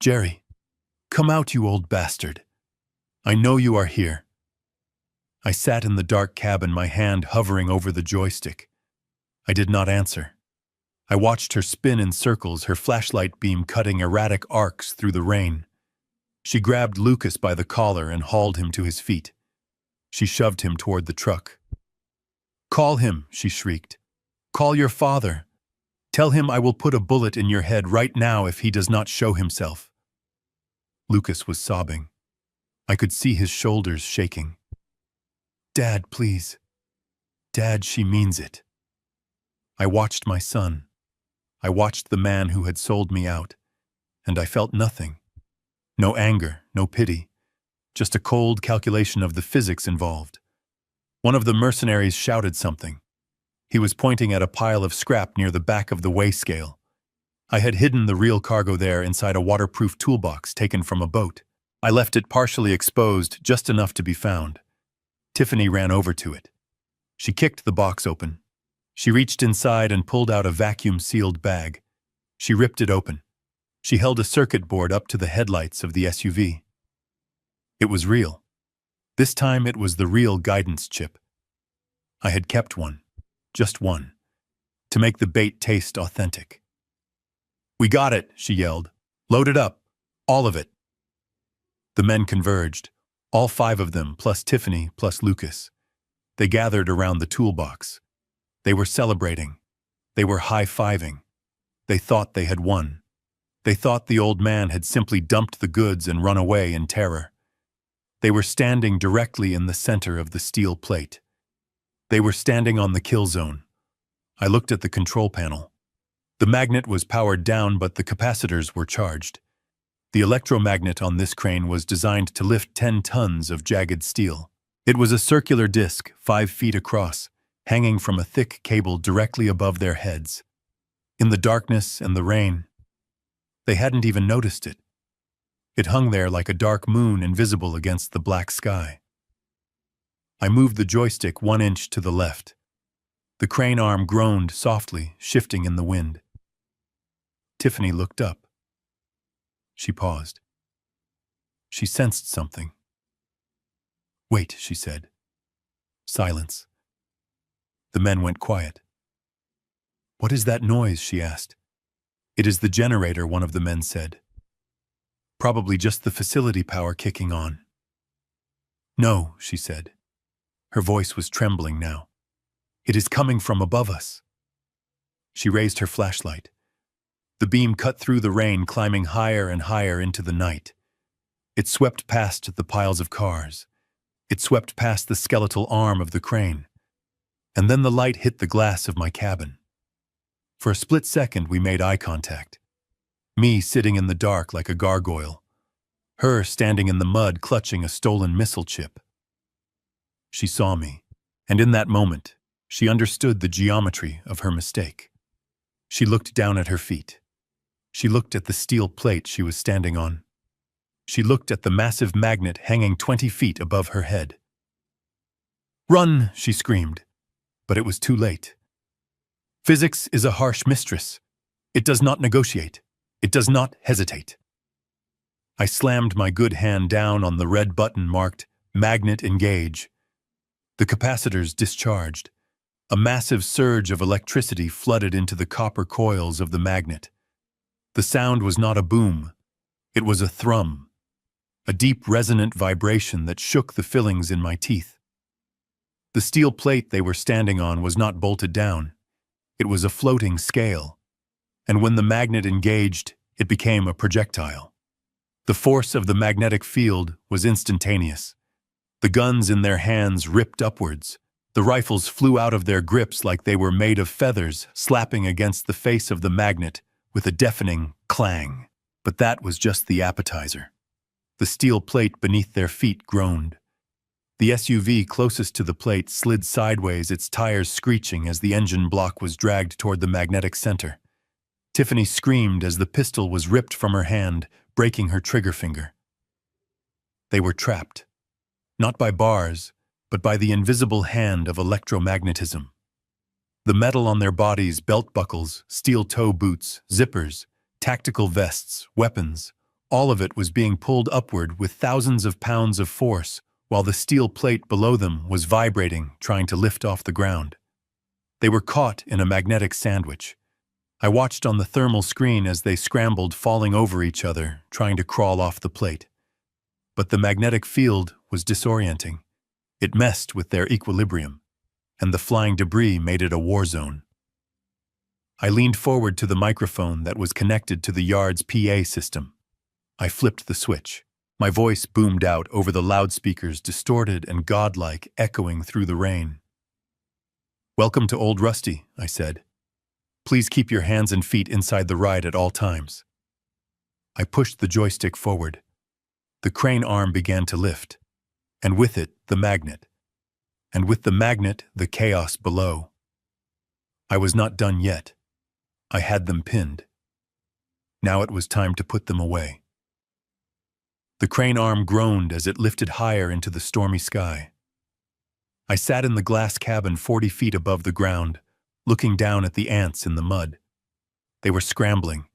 "Jerry, come out, you old bastard. I know you are here." I sat in the dark cabin, my hand hovering over the joystick. I did not answer. I watched her spin in circles, her flashlight beam cutting erratic arcs through the rain. She grabbed Lucas by the collar and hauled him to his feet. She shoved him toward the truck. "Call him," she shrieked. "Call your father. Tell him I will put a bullet in your head right now if he does not show himself." Lucas was sobbing. I could see his shoulders shaking. "Dad, please. Dad, she means it." I watched my son. I watched the man who had sold me out, and I felt nothing. No anger, no pity, just a cold calculation of the physics involved. One of the mercenaries shouted something. He was pointing at a pile of scrap near the back of the weigh scale. I had hidden the real cargo there inside a waterproof toolbox taken from a boat. I left it partially exposed, just enough to be found. Tiffany ran over to it. She kicked the box open. She reached inside and pulled out a vacuum-sealed bag. She ripped it open. She held a circuit board up to the headlights of the SUV. It was real. This time it was the real guidance chip. I had kept one, just one, to make the bait taste authentic. "We got it," she yelled. "Load it up. All of it. The men converged, all 5 of them, plus Tiffany, plus Lucas. They gathered around the toolbox. They were celebrating. They were high-fiving. They thought they had won. They thought the old man had simply dumped the goods and run away in terror. They were standing directly in the center of the steel plate. They were standing on the kill zone. I looked at the control panel. The magnet was powered down, but the capacitors were charged. The electromagnet on this crane was designed to lift 10 tons of jagged steel. It was a circular disc, 5 feet across, hanging from a thick cable directly above their heads. In the darkness and the rain, they hadn't even noticed it. It hung there like a dark moon invisible against the black sky. I moved the joystick 1 inch to the left. The crane arm groaned softly, shifting in the wind. Tiffany looked up. She paused. She sensed something. "Wait," she said. Silence. The men went quiet. "What is that noise?" she asked. "It is the generator," one of the men said. "Probably just the facility power kicking on." "No," she said. Her voice was trembling now. "It is coming from above us." She raised her flashlight. The beam cut through the rain, climbing higher and higher into the night. It swept past the piles of cars. It swept past the skeletal arm of the crane. And then the light hit the glass of my cabin. For a split second, we made eye contact. Me sitting in the dark like a gargoyle. Her standing in the mud clutching a stolen missile chip. She saw me, and in that moment, she understood the geometry of her mistake. She looked down at her feet. She looked at the steel plate she was standing on. She looked at the massive magnet hanging 20 feet above her head. "Run!" she screamed, but it was too late. Physics is a harsh mistress. It does not negotiate. It does not hesitate. I slammed my good hand down on the red button marked Magnet Engage. The capacitors discharged. A massive surge of electricity flooded into the copper coils of the magnet. The sound was not a boom. It was a thrum. A deep resonant vibration that shook the fillings in my teeth. The steel plate they were standing on was not bolted down. It was a floating scale. And when the magnet engaged, it became a projectile. The force of the magnetic field was instantaneous. The guns in their hands ripped upwards. The rifles flew out of their grips like they were made of feathers, slapping against the face of the magnet with a deafening clang. But that was just the appetizer. The steel plate beneath their feet groaned. The SUV closest to the plate slid sideways, its tires screeching as the engine block was dragged toward the magnetic center. Tiffany screamed as the pistol was ripped from her hand, breaking her trigger finger. They were trapped, not by bars, but by the invisible hand of electromagnetism. The metal on their bodies, belt buckles, steel toe boots, zippers, tactical vests, weapons, all of it was being pulled upward with thousands of pounds of force, while the steel plate below them was vibrating, trying to lift off the ground. They were caught in a magnetic sandwich. I watched on the thermal screen as they scrambled, falling over each other, trying to crawl off the plate. But the magnetic field was disorienting. It messed with their equilibrium, and the flying debris made it a war zone. I leaned forward to the microphone that was connected to the yard's PA system. I flipped the switch. My voice boomed out over the loudspeakers, distorted and godlike, echoing through the rain. "Welcome to Old Rusty," I said. "Please keep your hands and feet inside the ride at all times." I pushed the joystick forward. The crane arm began to lift, and with it, the magnet. And with the magnet, the chaos below. I was not done yet. I had them pinned. Now it was time to put them away. The crane arm groaned as it lifted higher into the stormy sky. I sat in the glass cabin 40 feet above the ground, looking down at the ants in the mud. They were scrambling.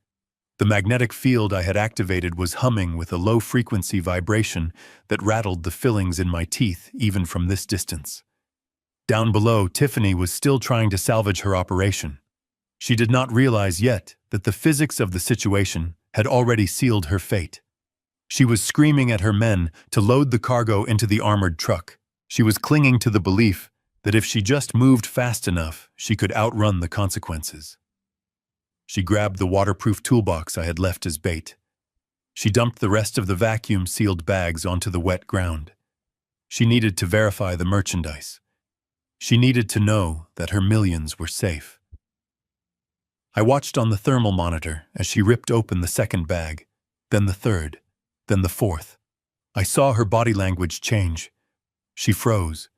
The magnetic field I had activated was humming with a low-frequency vibration that rattled the fillings in my teeth even from this distance. Down below, Tiffany was still trying to salvage her operation. She did not realize yet that the physics of the situation had already sealed her fate. She was screaming at her men to load the cargo into the armored truck. She was clinging to the belief that if she just moved fast enough, she could outrun the consequences. She grabbed the waterproof toolbox I had left as bait. She dumped the rest of the vacuum-sealed bags onto the wet ground. She needed to verify the merchandise. She needed to know that her millions were safe. I watched on the thermal monitor as she ripped open the second bag, then the third, then the fourth. I saw her body language change. She froze.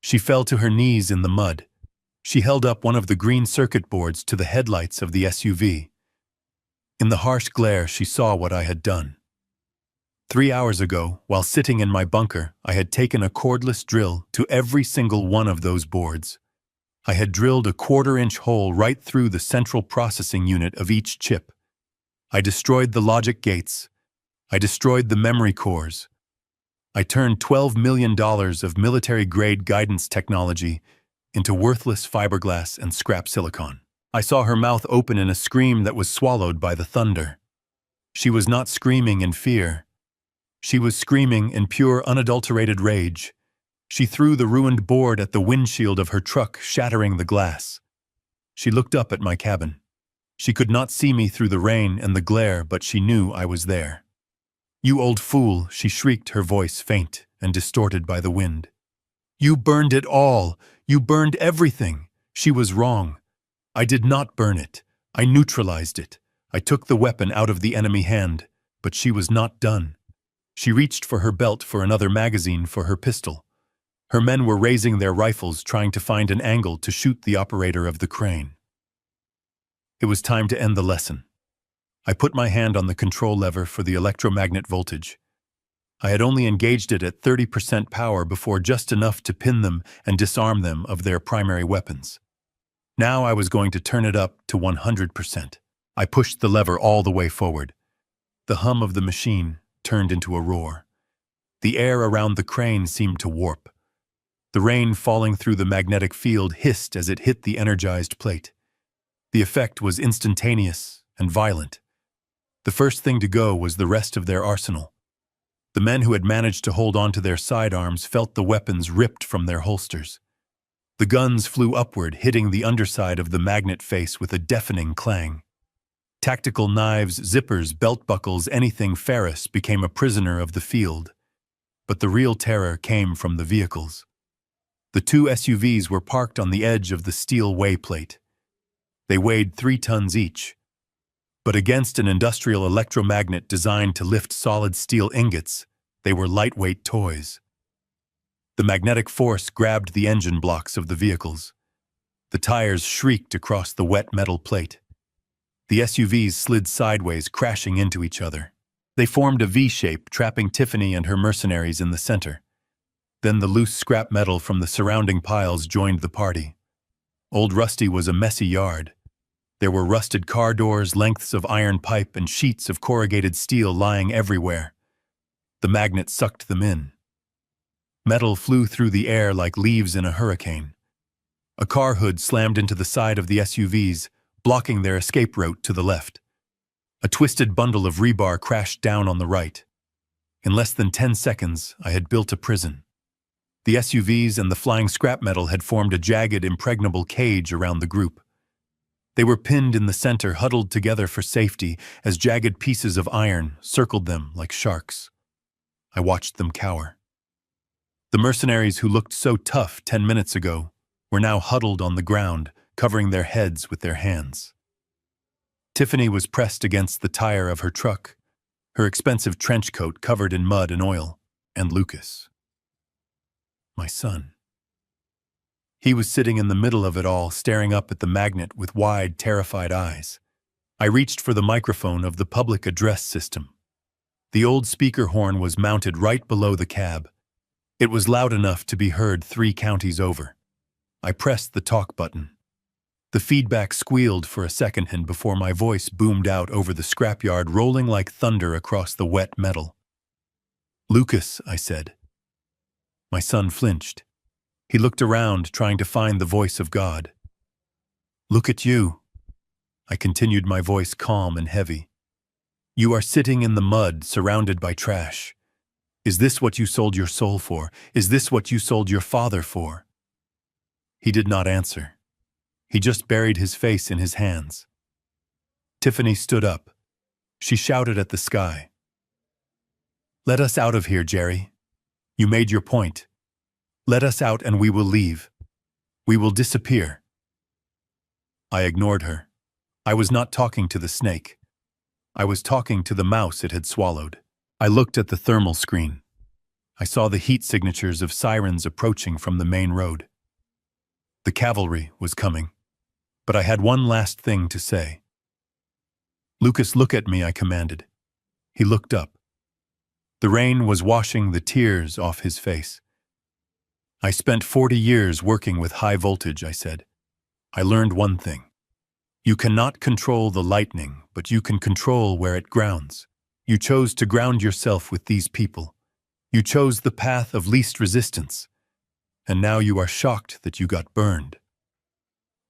She fell to her knees in the mud. She held up one of the green circuit boards to the headlights of the SUV. In the harsh glare, she saw what I had done. 3 hours ago, while sitting in my bunker, I had taken a cordless drill to every single one of those boards. I had drilled a 1/4-inch hole right through the central processing unit of each chip. I destroyed the logic gates. I destroyed the memory cores. I turned $12 million of military-grade guidance technology into worthless fiberglass and scrap silicon. I saw her mouth open in a scream that was swallowed by the thunder. She was not screaming in fear. She was screaming in pure, unadulterated rage. She threw the ruined board at the windshield of her truck, shattering the glass. She looked up at my cabin. She could not see me through the rain and the glare, but she knew I was there. "You old fool," she shrieked, her voice faint and distorted by the wind. "You burned it all. You burned everything." She was wrong. I did not burn it. I neutralized it. I took the weapon out of the enemy hand, but she was not done. She reached for her belt for another magazine for her pistol. Her men were raising their rifles, trying to find an angle to shoot the operator of the crane. It was time to end the lesson. I put my hand on the control lever for the electromagnet voltage. I had only engaged it at 30% power before, just enough to pin them and disarm them of their primary weapons. Now I was going to turn it up to 100%. I pushed the lever all the way forward. The hum of the machine turned into a roar. The air around the crane seemed to warp. The rain falling through the magnetic field hissed as it hit the energized plate. The effect was instantaneous and violent. The first thing to go was the rest of their arsenal. The men who had managed to hold on to their sidearms felt the weapons ripped from their holsters. The guns flew upward, hitting the underside of the magnet face with a deafening clang. Tactical knives, zippers, belt buckles, anything ferrous became a prisoner of the field. But the real terror came from the vehicles. The 2 SUVs were parked on the edge of the steel weigh plate. They weighed 3 tons each. But against an industrial electromagnet designed to lift solid steel ingots, they were lightweight toys. The magnetic force grabbed the engine blocks of the vehicles. The tires shrieked across the wet metal plate. The SUVs slid sideways, crashing into each other. They formed a V-shape, trapping Tiffany and her mercenaries in the center. Then the loose scrap metal from the surrounding piles joined the party. Old Rusty was a messy yard. There were rusted car doors, lengths of iron pipe, and sheets of corrugated steel lying everywhere. The magnet sucked them in. Metal flew through the air like leaves in a hurricane. A car hood slammed into the side of the SUVs, blocking their escape route to the left. A twisted bundle of rebar crashed down on the right. In less than 10 seconds, I had built a prison. The SUVs and the flying scrap metal had formed a jagged, impregnable cage around the group. They were pinned in the center, huddled together for safety, as jagged pieces of iron circled them like sharks. I watched them cower. The mercenaries who looked so tough 10 minutes ago were now huddled on the ground, covering their heads with their hands. Tiffany was pressed against the tire of her truck, her expensive trench coat covered in mud and oil, and Lucas, my son. He was sitting in the middle of it all, staring up at the magnet with wide, terrified eyes. I reached for the microphone of the public address system. The old speaker horn was mounted right below the cab. It was loud enough to be heard 3 counties over. I pressed the talk button. The feedback squealed for a second, and before my voice boomed out over the scrapyard, rolling like thunder across the wet metal. "Lucas," I said. My son flinched. He looked around, trying to find the voice of God. "Look at you." I continued, my voice calm and heavy. You are sitting in the mud, surrounded by trash. Is this what you sold your soul for? Is this what you sold your father for? He did not answer. He just buried his face in his hands. Tiffany stood up. She shouted at the sky. Let us out of here, Jerry. You made your point. Let us out and we will leave. We will disappear. I ignored her. I was not talking to the snake. I was talking to the mouse it had swallowed. I looked at the thermal screen. I saw the heat signatures of sirens approaching from the main road. The cavalry was coming. But I had one last thing to say. Lucas, look at me, I commanded. He looked up. The rain was washing the tears off his face. I spent 40 years working with high voltage, I said. I learned one thing. You cannot control the lightning, but you can control where it grounds. You chose to ground yourself with these people. You chose the path of least resistance. And now you are shocked that you got burned.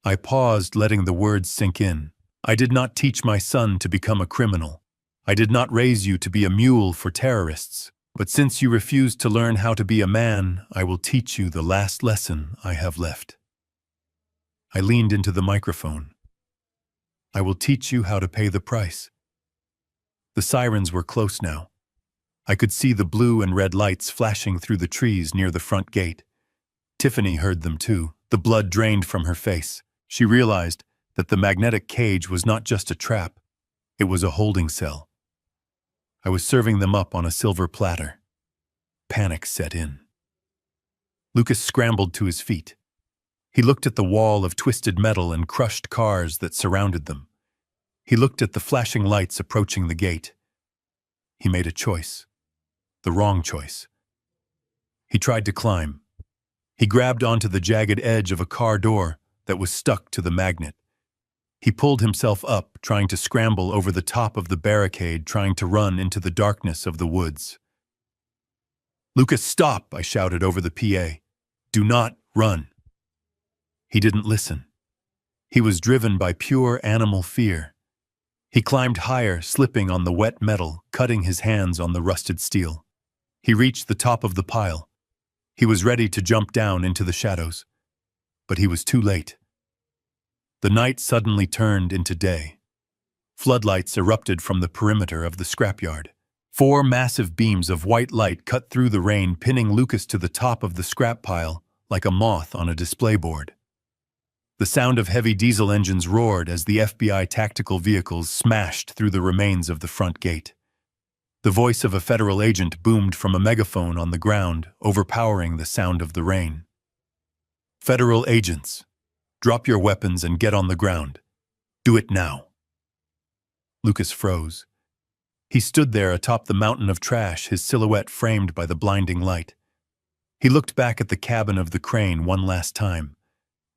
I paused, letting the words sink in. I did not teach my son to become a criminal. I did not raise you to be a mule for terrorists. But since you refuse to learn how to be a man, I will teach you the last lesson I have left. I leaned into the microphone. I will teach you how to pay the price. The sirens were close now. I could see the blue and red lights flashing through the trees near the front gate. Tiffany heard them too. The blood drained from her face. She realized that the magnetic cage was not just a trap. It was a holding cell. I was serving them up on a silver platter. Panic set in. Lucas scrambled to his feet. He looked at the wall of twisted metal and crushed cars that surrounded them. He looked at the flashing lights approaching the gate. He made a choice. The wrong choice. He tried to climb. He grabbed onto the jagged edge of a car door that was stuck to the magnet. He pulled himself up, trying to scramble over the top of the barricade, trying to run into the darkness of the woods. Lucas, stop, I shouted over the PA. Do not run. He didn't listen. He was driven by pure animal fear. He climbed higher, slipping on the wet metal, cutting his hands on the rusted steel. He reached the top of the pile. He was ready to jump down into the shadows. But he was too late. The night suddenly turned into day. Floodlights erupted from the perimeter of the scrapyard. 4 massive beams of white light cut through the rain, pinning Lucas to the top of the scrap pile like a moth on a display board. The sound of heavy diesel engines roared as the FBI tactical vehicles smashed through the remains of the front gate. The voice of a federal agent boomed from a megaphone on the ground, overpowering the sound of the rain. Federal agents, drop your weapons and get on the ground. Do it now. Lucas froze. He stood there atop the mountain of trash, his silhouette framed by the blinding light. He looked back at the cabin of the crane one last time.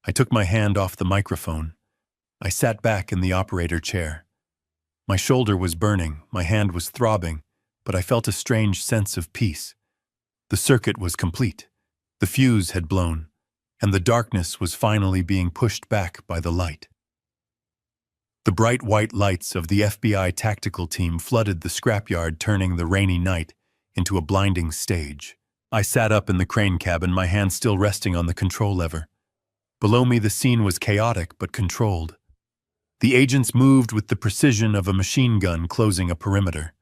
I took my hand off the microphone. I sat back in the operator chair. My shoulder was burning, my hand was throbbing, but I felt a strange sense of peace. The circuit was complete. The fuse had blown, and the darkness was finally being pushed back by the light. The bright white lights of the FBI tactical team flooded the scrapyard, turning the rainy night into a blinding stage. I sat up in the crane cabin, my hand still resting on the control lever. Below me, the scene was chaotic but controlled. The agents moved with the precision of a machine gun closing a perimeter.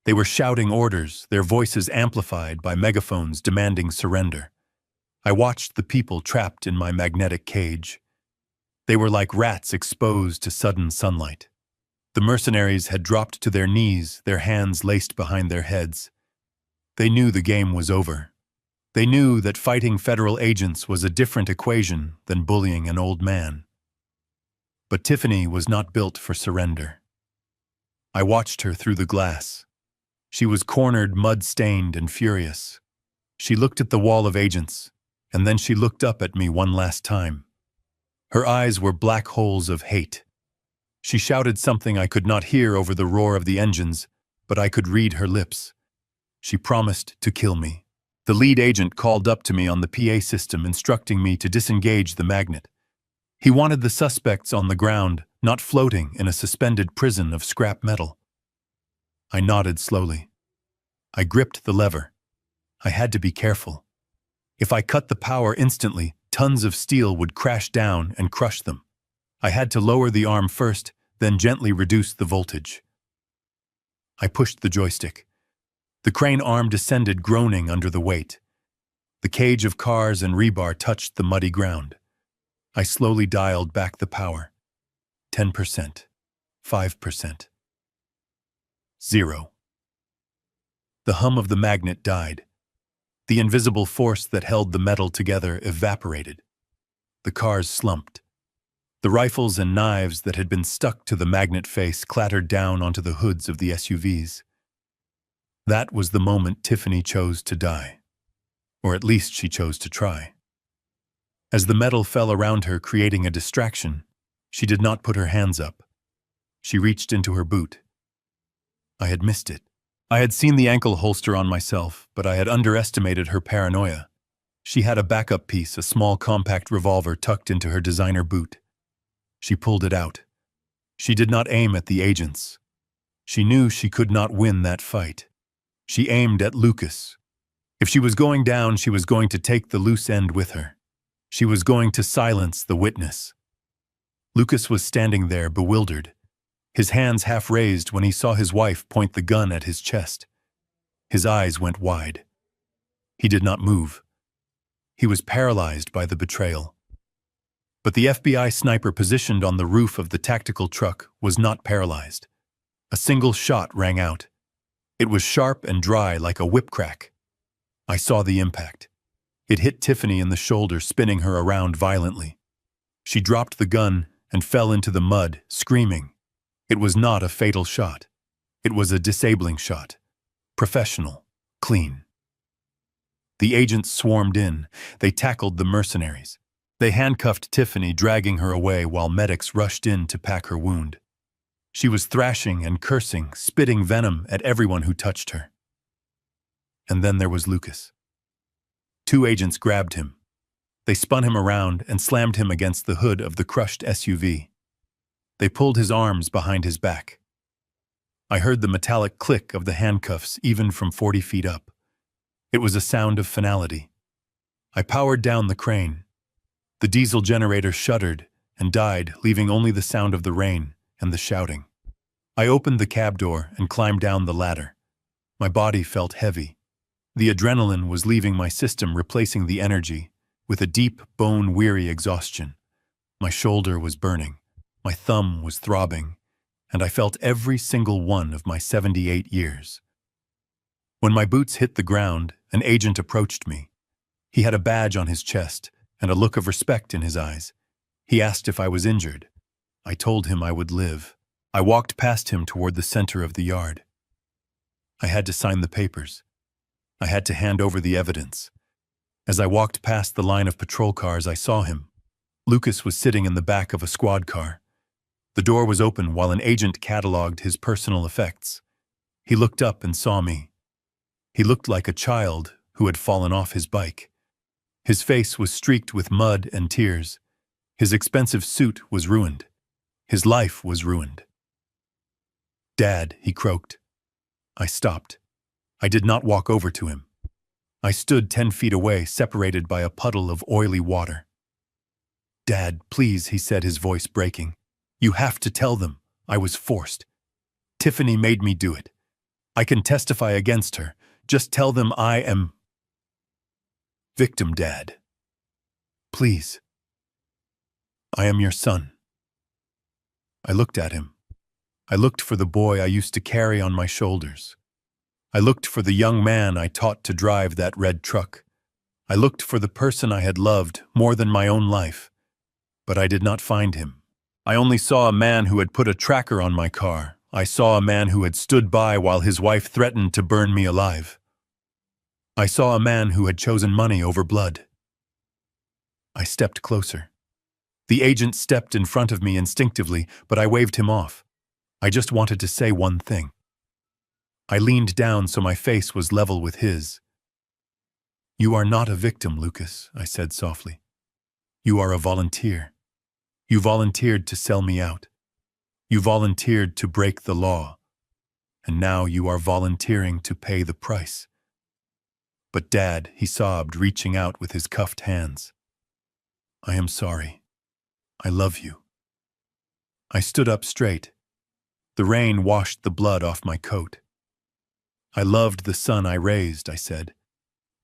They were shouting orders, their voices amplified by megaphones demanding surrender. I watched the people trapped in my magnetic cage. They were like rats exposed to sudden sunlight. The mercenaries had dropped to their knees, their hands laced behind their heads. They knew the game was over. They knew that fighting federal agents was a different equation than bullying an old man. But Tiffany was not built for surrender. I watched her through the glass. She was cornered, mud-stained, and furious. She looked at the wall of agents, and then she looked up at me one last time. Her eyes were black holes of hate. She shouted something I could not hear over the roar of the engines, but I could read her lips. She promised to kill me. The lead agent called up to me on the PA system, instructing me to disengage the magnet. He wanted the suspects on the ground, not floating in a suspended prison of scrap metal. I nodded slowly. I gripped the lever. I had to be careful. If I cut the power instantly, tons of steel would crash down and crush them. I had to lower the arm first, then gently reduce the voltage. I pushed the joystick. The crane arm descended, groaning under the weight. The cage of cars and rebar touched the muddy ground. I slowly dialed back the power. 10%, 5%, 0. The hum of the magnet died. The invisible force that held the metal together evaporated. The cars slumped. The rifles and knives that had been stuck to the magnet face clattered down onto the hoods of the SUVs. That was the moment Tiffany chose to die. Or at least she chose to try. As the metal fell around her, creating a distraction, she did not put her hands up. She reached into her boot. I had missed it. I had seen the ankle holster on myself, but I had underestimated her paranoia. She had a backup piece, a small compact revolver tucked into her designer boot. She pulled it out. She did not aim at the agents. She knew she could not win that fight. She aimed at Lucas. If she was going down, she was going to take the loose end with her. She was going to silence the witness. Lucas was standing there, bewildered, his hands half raised when he saw his wife point the gun at his chest. His eyes went wide. He did not move. He was paralyzed by the betrayal. But the FBI sniper positioned on the roof of the tactical truck was not paralyzed. A single shot rang out. It was sharp and dry like a whip crack. I saw the impact. It hit Tiffany in the shoulder, spinning her around violently. She dropped the gun and fell into the mud, screaming. It was not a fatal shot. It was a disabling shot. Professional. Clean. The agents swarmed in. They tackled the mercenaries. They handcuffed Tiffany, dragging her away while medics rushed in to pack her wound. She was thrashing and cursing, spitting venom at everyone who touched her. And then there was Lucas. 2 agents grabbed him. They spun him around and slammed him against the hood of the crushed SUV. They pulled his arms behind his back. I heard the metallic click of the handcuffs even from 40 feet up. It was a sound of finality. I powered down the crane. The diesel generator shuddered and died, leaving only the sound of the rain and the shouting. I opened the cab door and climbed down the ladder. My body felt heavy. The adrenaline was leaving my system, replacing the energy with a deep, bone-weary exhaustion. My shoulder was burning. My thumb was throbbing, and I felt every single one of my 78 years. When my boots hit the ground, an agent approached me. He had a badge on his chest and a look of respect in his eyes. He asked if I was injured. I told him I would live. I walked past him toward the center of the yard. I had to sign the papers. I had to hand over the evidence. As I walked past the line of patrol cars, I saw him. Lucas was sitting in the back of a squad car. The door was open while an agent cataloged his personal effects. He looked up and saw me. He looked like a child who had fallen off his bike. His face was streaked with mud and tears. His expensive suit was ruined. His life was ruined. "Dad," he croaked. I stopped. I did not walk over to him. I stood 10 feet away, separated by a puddle of oily water. "Dad, please," he said, his voice breaking. "You have to tell them. I was forced. Tiffany made me do it. I can testify against her. Just tell them I am victim, Dad. Please. I am your son." I looked at him. I looked for the boy I used to carry on my shoulders. I looked for the young man I taught to drive that red truck. I looked for the person I had loved more than my own life. But I did not find him. I only saw a man who had put a tracker on my car. I saw a man who had stood by while his wife threatened to burn me alive. I saw a man who had chosen money over blood. I stepped closer. The agent stepped in front of me instinctively, but I waved him off. I just wanted to say one thing. I leaned down so my face was level with his. "You are not a victim, Lucas," I said softly. "You are a volunteer. You volunteered to sell me out. You volunteered to break the law. and now you are volunteering to pay the price. But Dad, he sobbed, reaching out with his cuffed hands. I am sorry. I love you. I stood up straight. The rain washed the blood off my coat. I loved the son I raised, I said.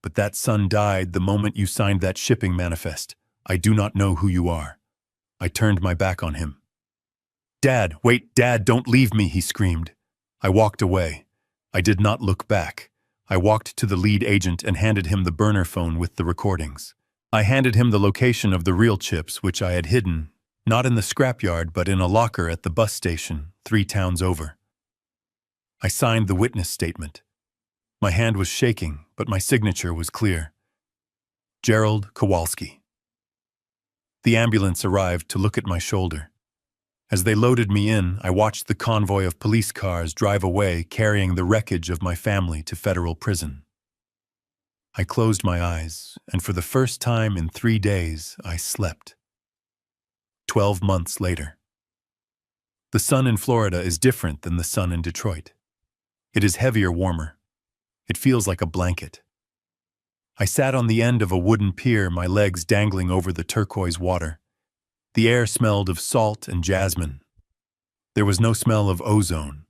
But that son died the moment you signed that shipping manifest. I do not know who you are. I turned my back on him. Dad, wait, Dad, don't leave me, he screamed. I walked away. I did not look back. I walked to the lead agent and handed him the burner phone with the recordings. I handed him the location of the real chips, which I had hidden, not in the scrapyard, but in a locker at the bus station, 3 towns over. I signed the witness statement. My hand was shaking, but my signature was clear. Gerald Kowalski. The ambulance arrived to look at my shoulder. As they loaded me in, I watched the convoy of police cars drive away, carrying the wreckage of my family to federal prison. I closed my eyes, and for the first time in 3 days, I slept. 12 months later. The sun in Florida is different than the sun in Detroit. It is heavier, warmer. It feels like a blanket. I sat on the end of a wooden pier, my legs dangling over the turquoise water. The air smelled of salt and jasmine. There was no smell of ozone,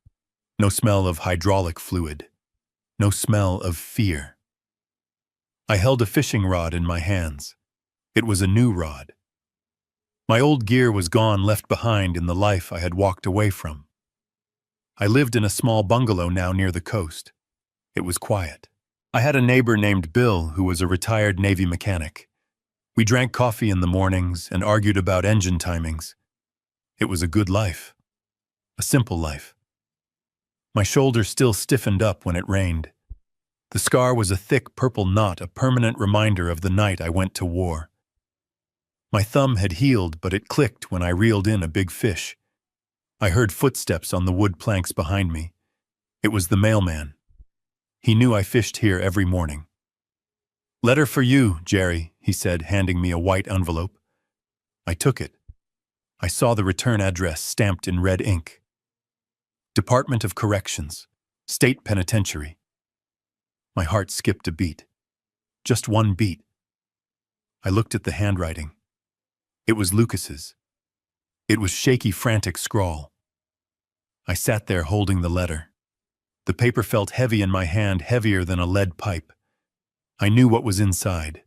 no smell of hydraulic fluid, no smell of fear. I held a fishing rod in my hands. It was a new rod. My old gear was gone, left behind in the life I had walked away from. I lived in a small bungalow now near the coast. It was quiet. I had a neighbor named Bill who was a retired Navy mechanic. We drank coffee in the mornings and argued about engine timings. It was a good life. A simple life. My shoulder still stiffened up when it rained. The scar was a thick purple knot, a permanent reminder of the night I went to war. My thumb had healed, but it clicked when I reeled in a big fish. I heard footsteps on the wood planks behind me. It was the mailman. He knew I fished here every morning. "Letter for you, Jerry," he said, handing me a white envelope. I took it. I saw the return address stamped in red ink. Department of Corrections, State Penitentiary. My heart skipped a beat. Just one beat. I looked at the handwriting. It was Lucas's. It was shaky, frantic scrawl. I sat there holding the letter. The paper felt heavy in my hand, heavier than a lead pipe. I knew what was inside.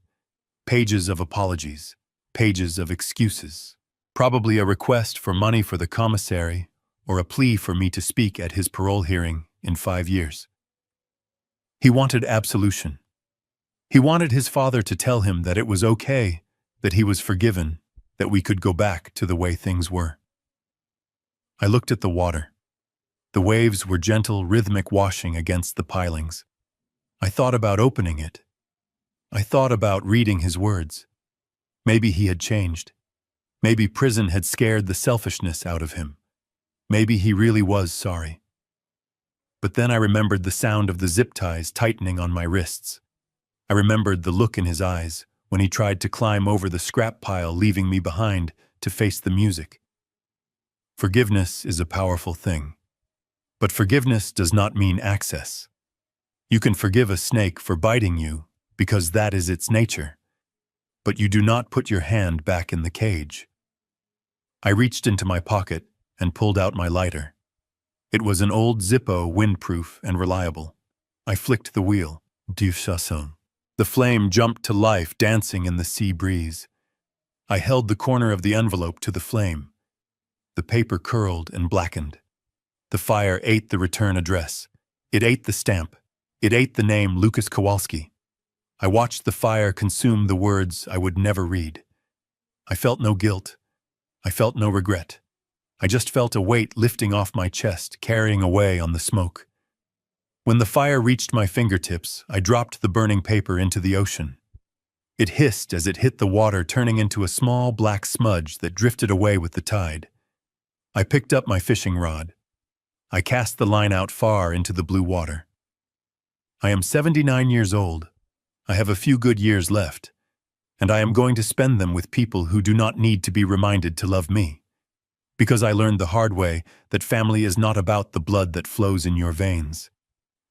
Pages of apologies, pages of excuses, probably a request for money for the commissary or a plea for me to speak at his parole hearing in 5 years. He wanted absolution. He wanted his father to tell him that it was okay, that he was forgiven, that we could go back to the way things were. I looked at the water. The waves were gentle, rhythmic washing against the pilings. I thought about opening it. I thought about reading his words. Maybe he had changed. Maybe prison had scared the selfishness out of him. Maybe he really was sorry. But then I remembered the sound of the zip ties tightening on my wrists. I remembered the look in his eyes when he tried to climb over the scrap pile, leaving me behind to face the music. Forgiveness is a powerful thing. But forgiveness does not mean access. You can forgive a snake for biting you because that is its nature. But you do not put your hand back in the cage. I reached into my pocket and pulled out my lighter. It was an old Zippo, windproof and reliable. I flicked the wheel. Du chasson. The flame jumped to life, dancing in the sea breeze. I held the corner of the envelope to the flame. The paper curled and blackened. The fire ate the return address. It ate the stamp. It ate the name Lucas Kowalski. I watched the fire consume the words I would never read. I felt no guilt. I felt no regret. I just felt a weight lifting off my chest, carrying away on the smoke. When the fire reached my fingertips, I dropped the burning paper into the ocean. It hissed as it hit the water, turning into a small black smudge that drifted away with the tide. I picked up my fishing rod. I cast the line out far into the blue water. I am 79 years old. I have a few good years left, and I am going to spend them with people who do not need to be reminded to love me. Because I learned the hard way that family is not about the blood that flows in your veins.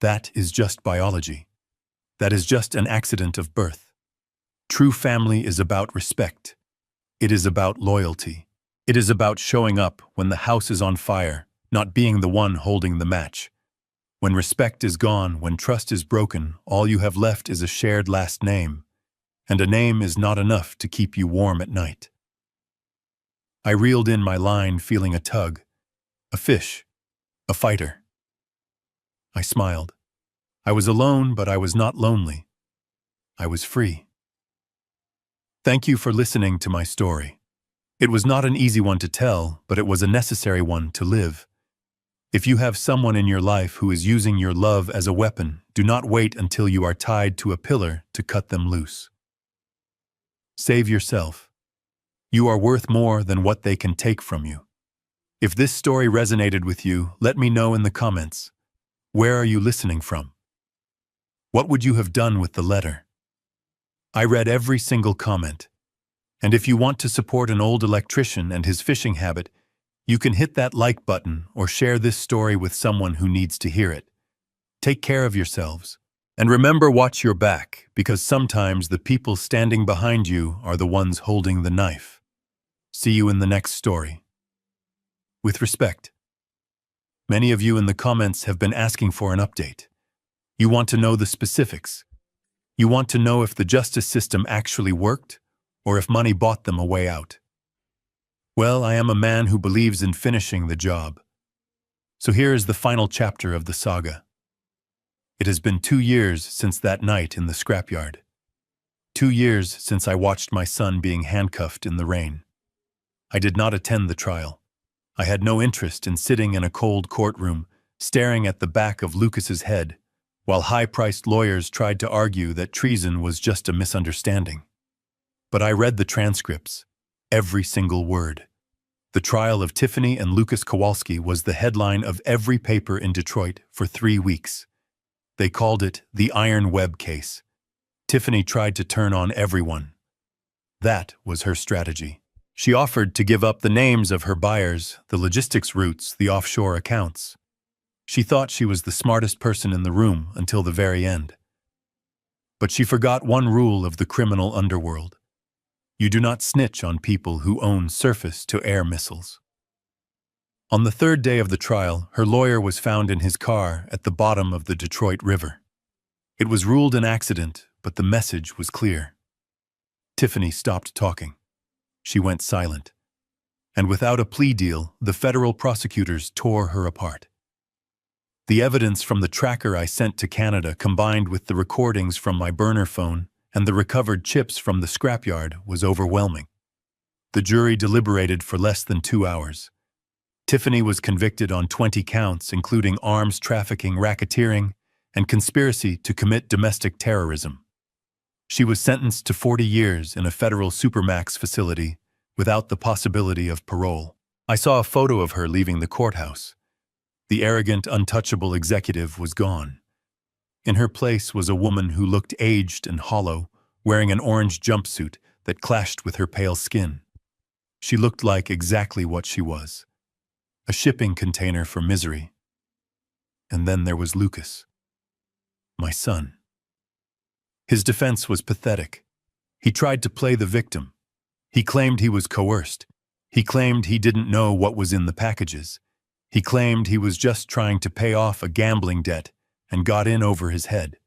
That is just biology. That is just an accident of birth. True family is about respect. It is about loyalty. It is about showing up when the house is on fire, not being the one holding the match. When respect is gone, when trust is broken, all you have left is a shared last name, and a name is not enough to keep you warm at night. I reeled in my line, feeling a tug, a fish, a fighter. I smiled. I was alone, but I was not lonely. I was free. Thank you for listening to my story. It was not an easy one to tell, but it was a necessary one to live. If you have someone in your life who is using your love as a weapon, do not wait until you are tied to a pillar to cut them loose. Save yourself. You are worth more than what they can take from you. If this story resonated with you, let me know in the comments. Where are you listening from? What would you have done with the letter? I read every single comment. And if you want to support an old electrician and his fishing habit, you can hit that like button or share this story with someone who needs to hear it. Take care of yourselves. And remember, watch your back, because sometimes the people standing behind you are the ones holding the knife. See you in the next story. With respect. Many of you in the comments have been asking for an update. You want to know the specifics. You want to know if the justice system actually worked, or if money bought them a way out. Well, I am a man who believes in finishing the job. So here is the final chapter of the saga. It has been 2 years since that night in the scrapyard. 2 years since I watched my son being handcuffed in the rain. I did not attend the trial. I had no interest in sitting in a cold courtroom, staring at the back of Lucas's head, while high-priced lawyers tried to argue that treason was just a misunderstanding. But I read the transcripts, every single word. The trial of Tiffany and Lucas Kowalski was the headline of every paper in Detroit for 3 weeks. They called it the Iron Web case. Tiffany tried to turn on everyone. That was her strategy. She offered to give up the names of her buyers, the logistics routes, the offshore accounts. She thought she was the smartest person in the room until the very end. But she forgot one rule of the criminal underworld. You do not snitch on people who own surface-to-air missiles. On the 3rd day of the trial, her lawyer was found in his car at the bottom of the Detroit River. It was ruled an accident, but the message was clear. Tiffany stopped talking. She went silent. And without a plea deal, the federal prosecutors tore her apart. The evidence from the tracker I sent to Canada, combined with the recordings from my burner phone and the recovered chips from the scrapyard, was overwhelming. The jury deliberated for less than 2 hours. Tiffany was convicted on 20 counts, including arms trafficking, racketeering, and conspiracy to commit domestic terrorism. She was sentenced to 40 years in a federal supermax facility without the possibility of parole. I saw a photo of her leaving the courthouse. The arrogant, untouchable executive was gone. In her place was a woman who looked aged and hollow, wearing an orange jumpsuit that clashed with her pale skin. She looked like exactly what she was. A shipping container for misery. And then there was Lucas, my son. His defense was pathetic. He tried to play the victim. He claimed he was coerced. He claimed he didn't know what was in the packages. He claimed he was just trying to pay off a gambling debt and got in over his head.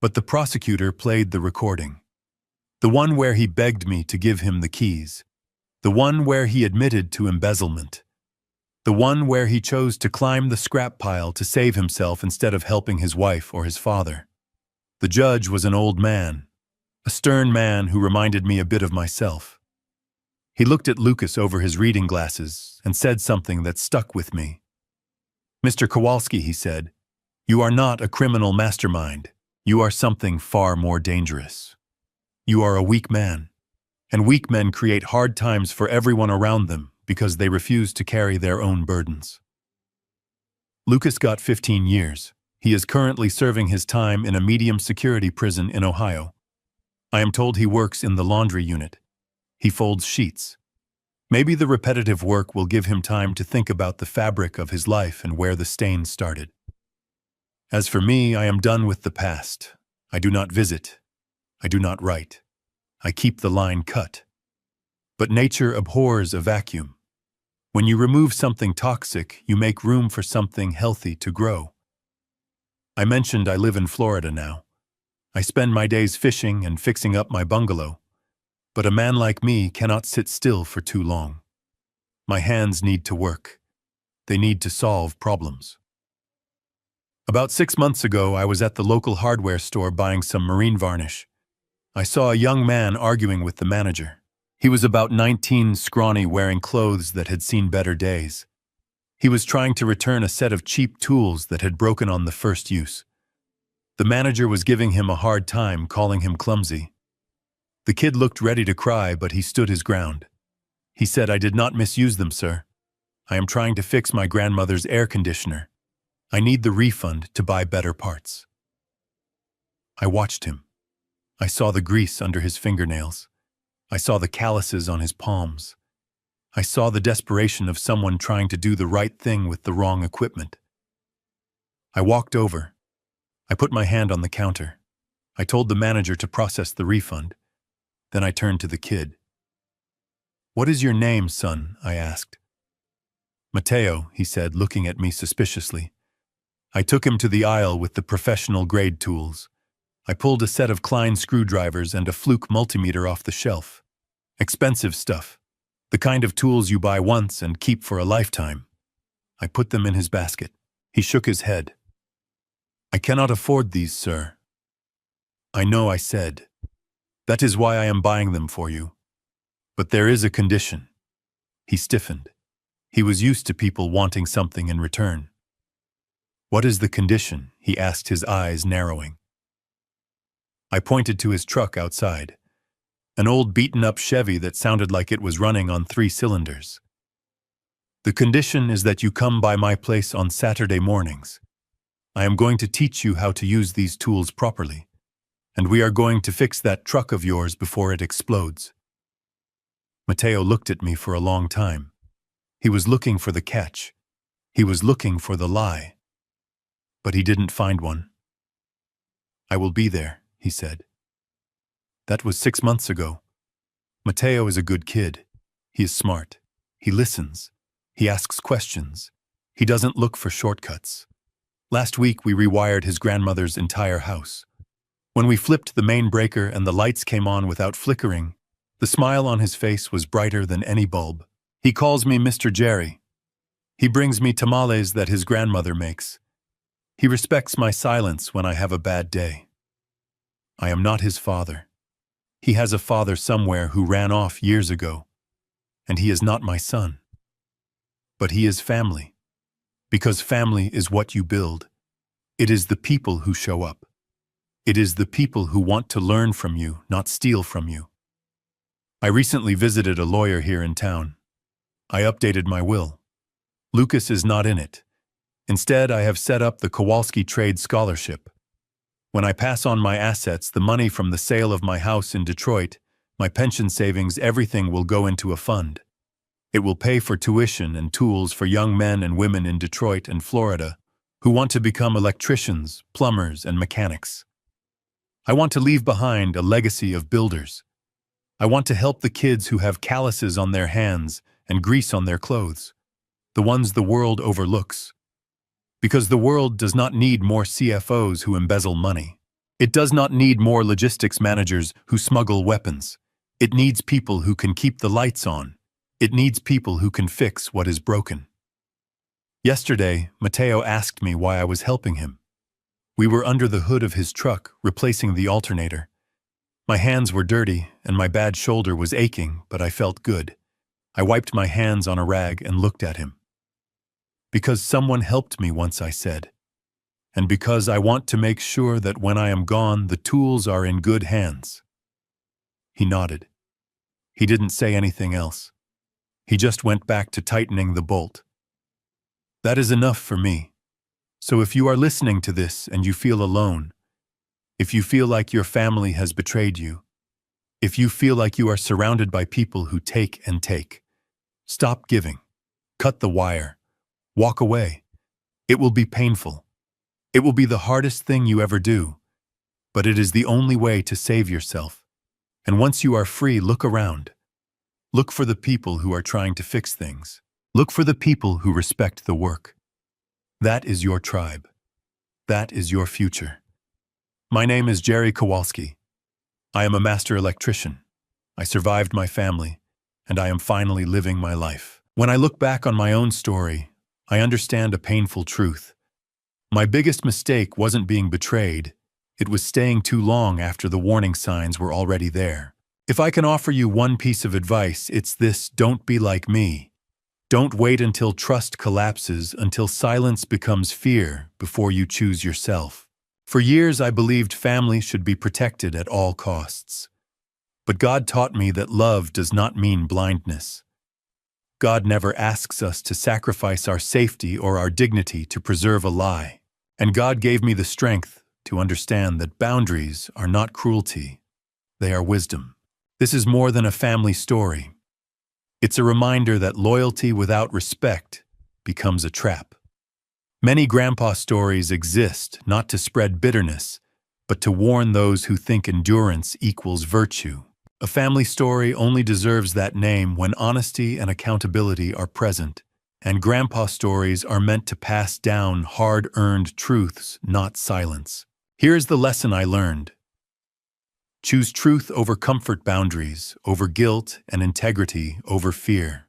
But the prosecutor played the recording. The one where he begged me to give him the keys. The one where he admitted to embezzlement. The one where he chose to climb the scrap pile to save himself instead of helping his wife or his father. The judge was an old man, a stern man who reminded me a bit of myself. He looked at Lucas over his reading glasses and said something that stuck with me. "Mr. Kowalski," he said, "you are not a criminal mastermind. You are something far more dangerous. You are a weak man, and weak men create hard times for everyone around them because they refuse to carry their own burdens." Lucas got 15 years. He is currently serving his time in a medium-security prison in Ohio. I am told he works in the laundry unit. He folds sheets. Maybe the repetitive work will give him time to think about the fabric of his life and where the stains started. As for me, I am done with the past. I do not visit. I do not write. I keep the line cut. But nature abhors a vacuum. When you remove something toxic, you make room for something healthy to grow. I mentioned I live in Florida now. I spend my days fishing and fixing up my bungalow. But a man like me cannot sit still for too long. My hands need to work. They need to solve problems. About 6 months ago, I was at the local hardware store buying some marine varnish. I saw a young man arguing with the manager. He was about 19, scrawny, wearing clothes that had seen better days. He was trying to return a set of cheap tools that had broken on the first use. The manager was giving him a hard time, calling him clumsy. The kid looked ready to cry, but he stood his ground. He said, "I did not misuse them, sir. I am trying to fix my grandmother's air conditioner. I need the refund to buy better parts." I watched him. I saw the grease under his fingernails. I saw the calluses on his palms. I saw the desperation of someone trying to do the right thing with the wrong equipment. I walked over. I put my hand on the counter. I told the manager to process the refund. Then I turned to the kid. "What is your name, son?" I asked. "Mateo," he said, looking at me suspiciously. I took him to the aisle with the professional grade tools. I pulled a set of Klein screwdrivers and a Fluke multimeter off the shelf. Expensive stuff. The kind of tools you buy once and keep for a lifetime. I put them in his basket. He shook his head. "I cannot afford these, sir." "I know," I said. "That is why I am buying them for you. But there is a condition." He stiffened. He was used to people wanting something in return. "What is the condition?" he asked, his eyes narrowing. I pointed to his truck outside. An old beaten-up Chevy that sounded like it was running on 3 cylinders. "The condition is that you come by my place on Saturday mornings. I am going to teach you how to use these tools properly. And we are going to fix that truck of yours before it explodes." Mateo looked at me for a long time. He was looking for the catch. He was looking for the lie. But he didn't find one. "I will be there," he said. That was 6 months ago. Mateo is a good kid. He is smart. He listens. He asks questions. He doesn't look for shortcuts. Last week we rewired his grandmother's entire house. When we flipped the main breaker and the lights came on without flickering, the smile on his face was brighter than any bulb. He calls me Mr. Jerry. He brings me tamales that his grandmother makes. He respects my silence when I have a bad day. I am not his father. He has a father somewhere who ran off years ago, and he is not my son. But he is family, because family is what you build. It is the people who show up. It is the people who want to learn from you, not steal from you. I recently visited a lawyer here in town. I updated my will. Lucas is not in it. Instead, I have set up the Kowalski Trade Scholarship. When I pass on my assets, the money from the sale of my house in Detroit, my pension savings, everything will go into a fund. It will pay for tuition and tools for young men and women in Detroit and Florida who want to become electricians, plumbers, and mechanics. I want to leave behind a legacy of builders. I want to help the kids who have calluses on their hands and grease on their clothes, the ones the world overlooks. Because the world does not need more CFOs who embezzle money. It does not need more logistics managers who smuggle weapons. It needs people who can keep the lights on. It needs people who can fix what is broken. Yesterday, Mateo asked me why I was helping him. We were under the hood of his truck, replacing the alternator. My hands were dirty, and my bad shoulder was aching, but I felt good. I wiped my hands on a rag and looked at him. "Because someone helped me once," I said. "And because I want to make sure that when I am gone, the tools are in good hands." He nodded. He didn't say anything else. He just went back to tightening the bolt. That is enough for me. So if you are listening to this and you feel alone, if you feel like your family has betrayed you, if you feel like you are surrounded by people who take and take, Stop giving. Cut the wire. Walk away. It will be painful. It will be the hardest thing you ever do, but it is the only way to save yourself. And once you are free, look around. Look for the people who are trying to fix things. Look for the people who respect the work. That is your tribe. That is your future. My name is Jerry Kowalski. I am a master electrician. I survived my family, and I am finally living my life. When I look back on my own story, I understand a painful truth. My biggest mistake wasn't being betrayed. It was staying too long after the warning signs were already there. If I can offer you one piece of advice, it's this: don't be like me. Don't wait until trust collapses, until silence becomes fear, before you choose yourself. For years, I believed family should be protected at all costs. But God taught me that love does not mean blindness. God never asks us to sacrifice our safety or our dignity to preserve a lie. And God gave me the strength to understand that boundaries are not cruelty. They are wisdom. This is more than a family story. It's a reminder that loyalty without respect becomes a trap. Many grandpa stories exist not to spread bitterness, but to warn those who think endurance equals virtue. A family story only deserves that name when honesty and accountability are present, and grandpa stories are meant to pass down hard-earned truths, not silence. Here's the lesson I learned. Choose truth over comfort, boundaries over guilt, and integrity over fear.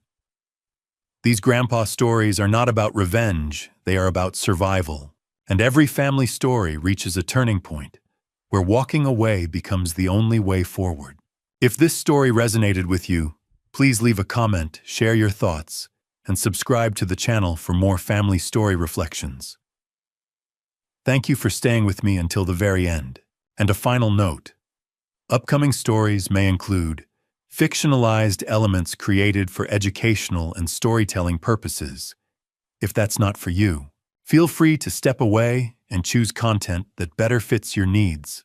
These grandpa stories are not about revenge, they are about survival. And every family story reaches a turning point, where walking away becomes the only way forward. If this story resonated with you, please leave a comment, share your thoughts, and subscribe to the channel for more family story reflections. Thank you for staying with me until the very end. And a final note. Upcoming stories may include fictionalized elements created for educational and storytelling purposes. If that's not for you, feel free to step away and choose content that better fits your needs.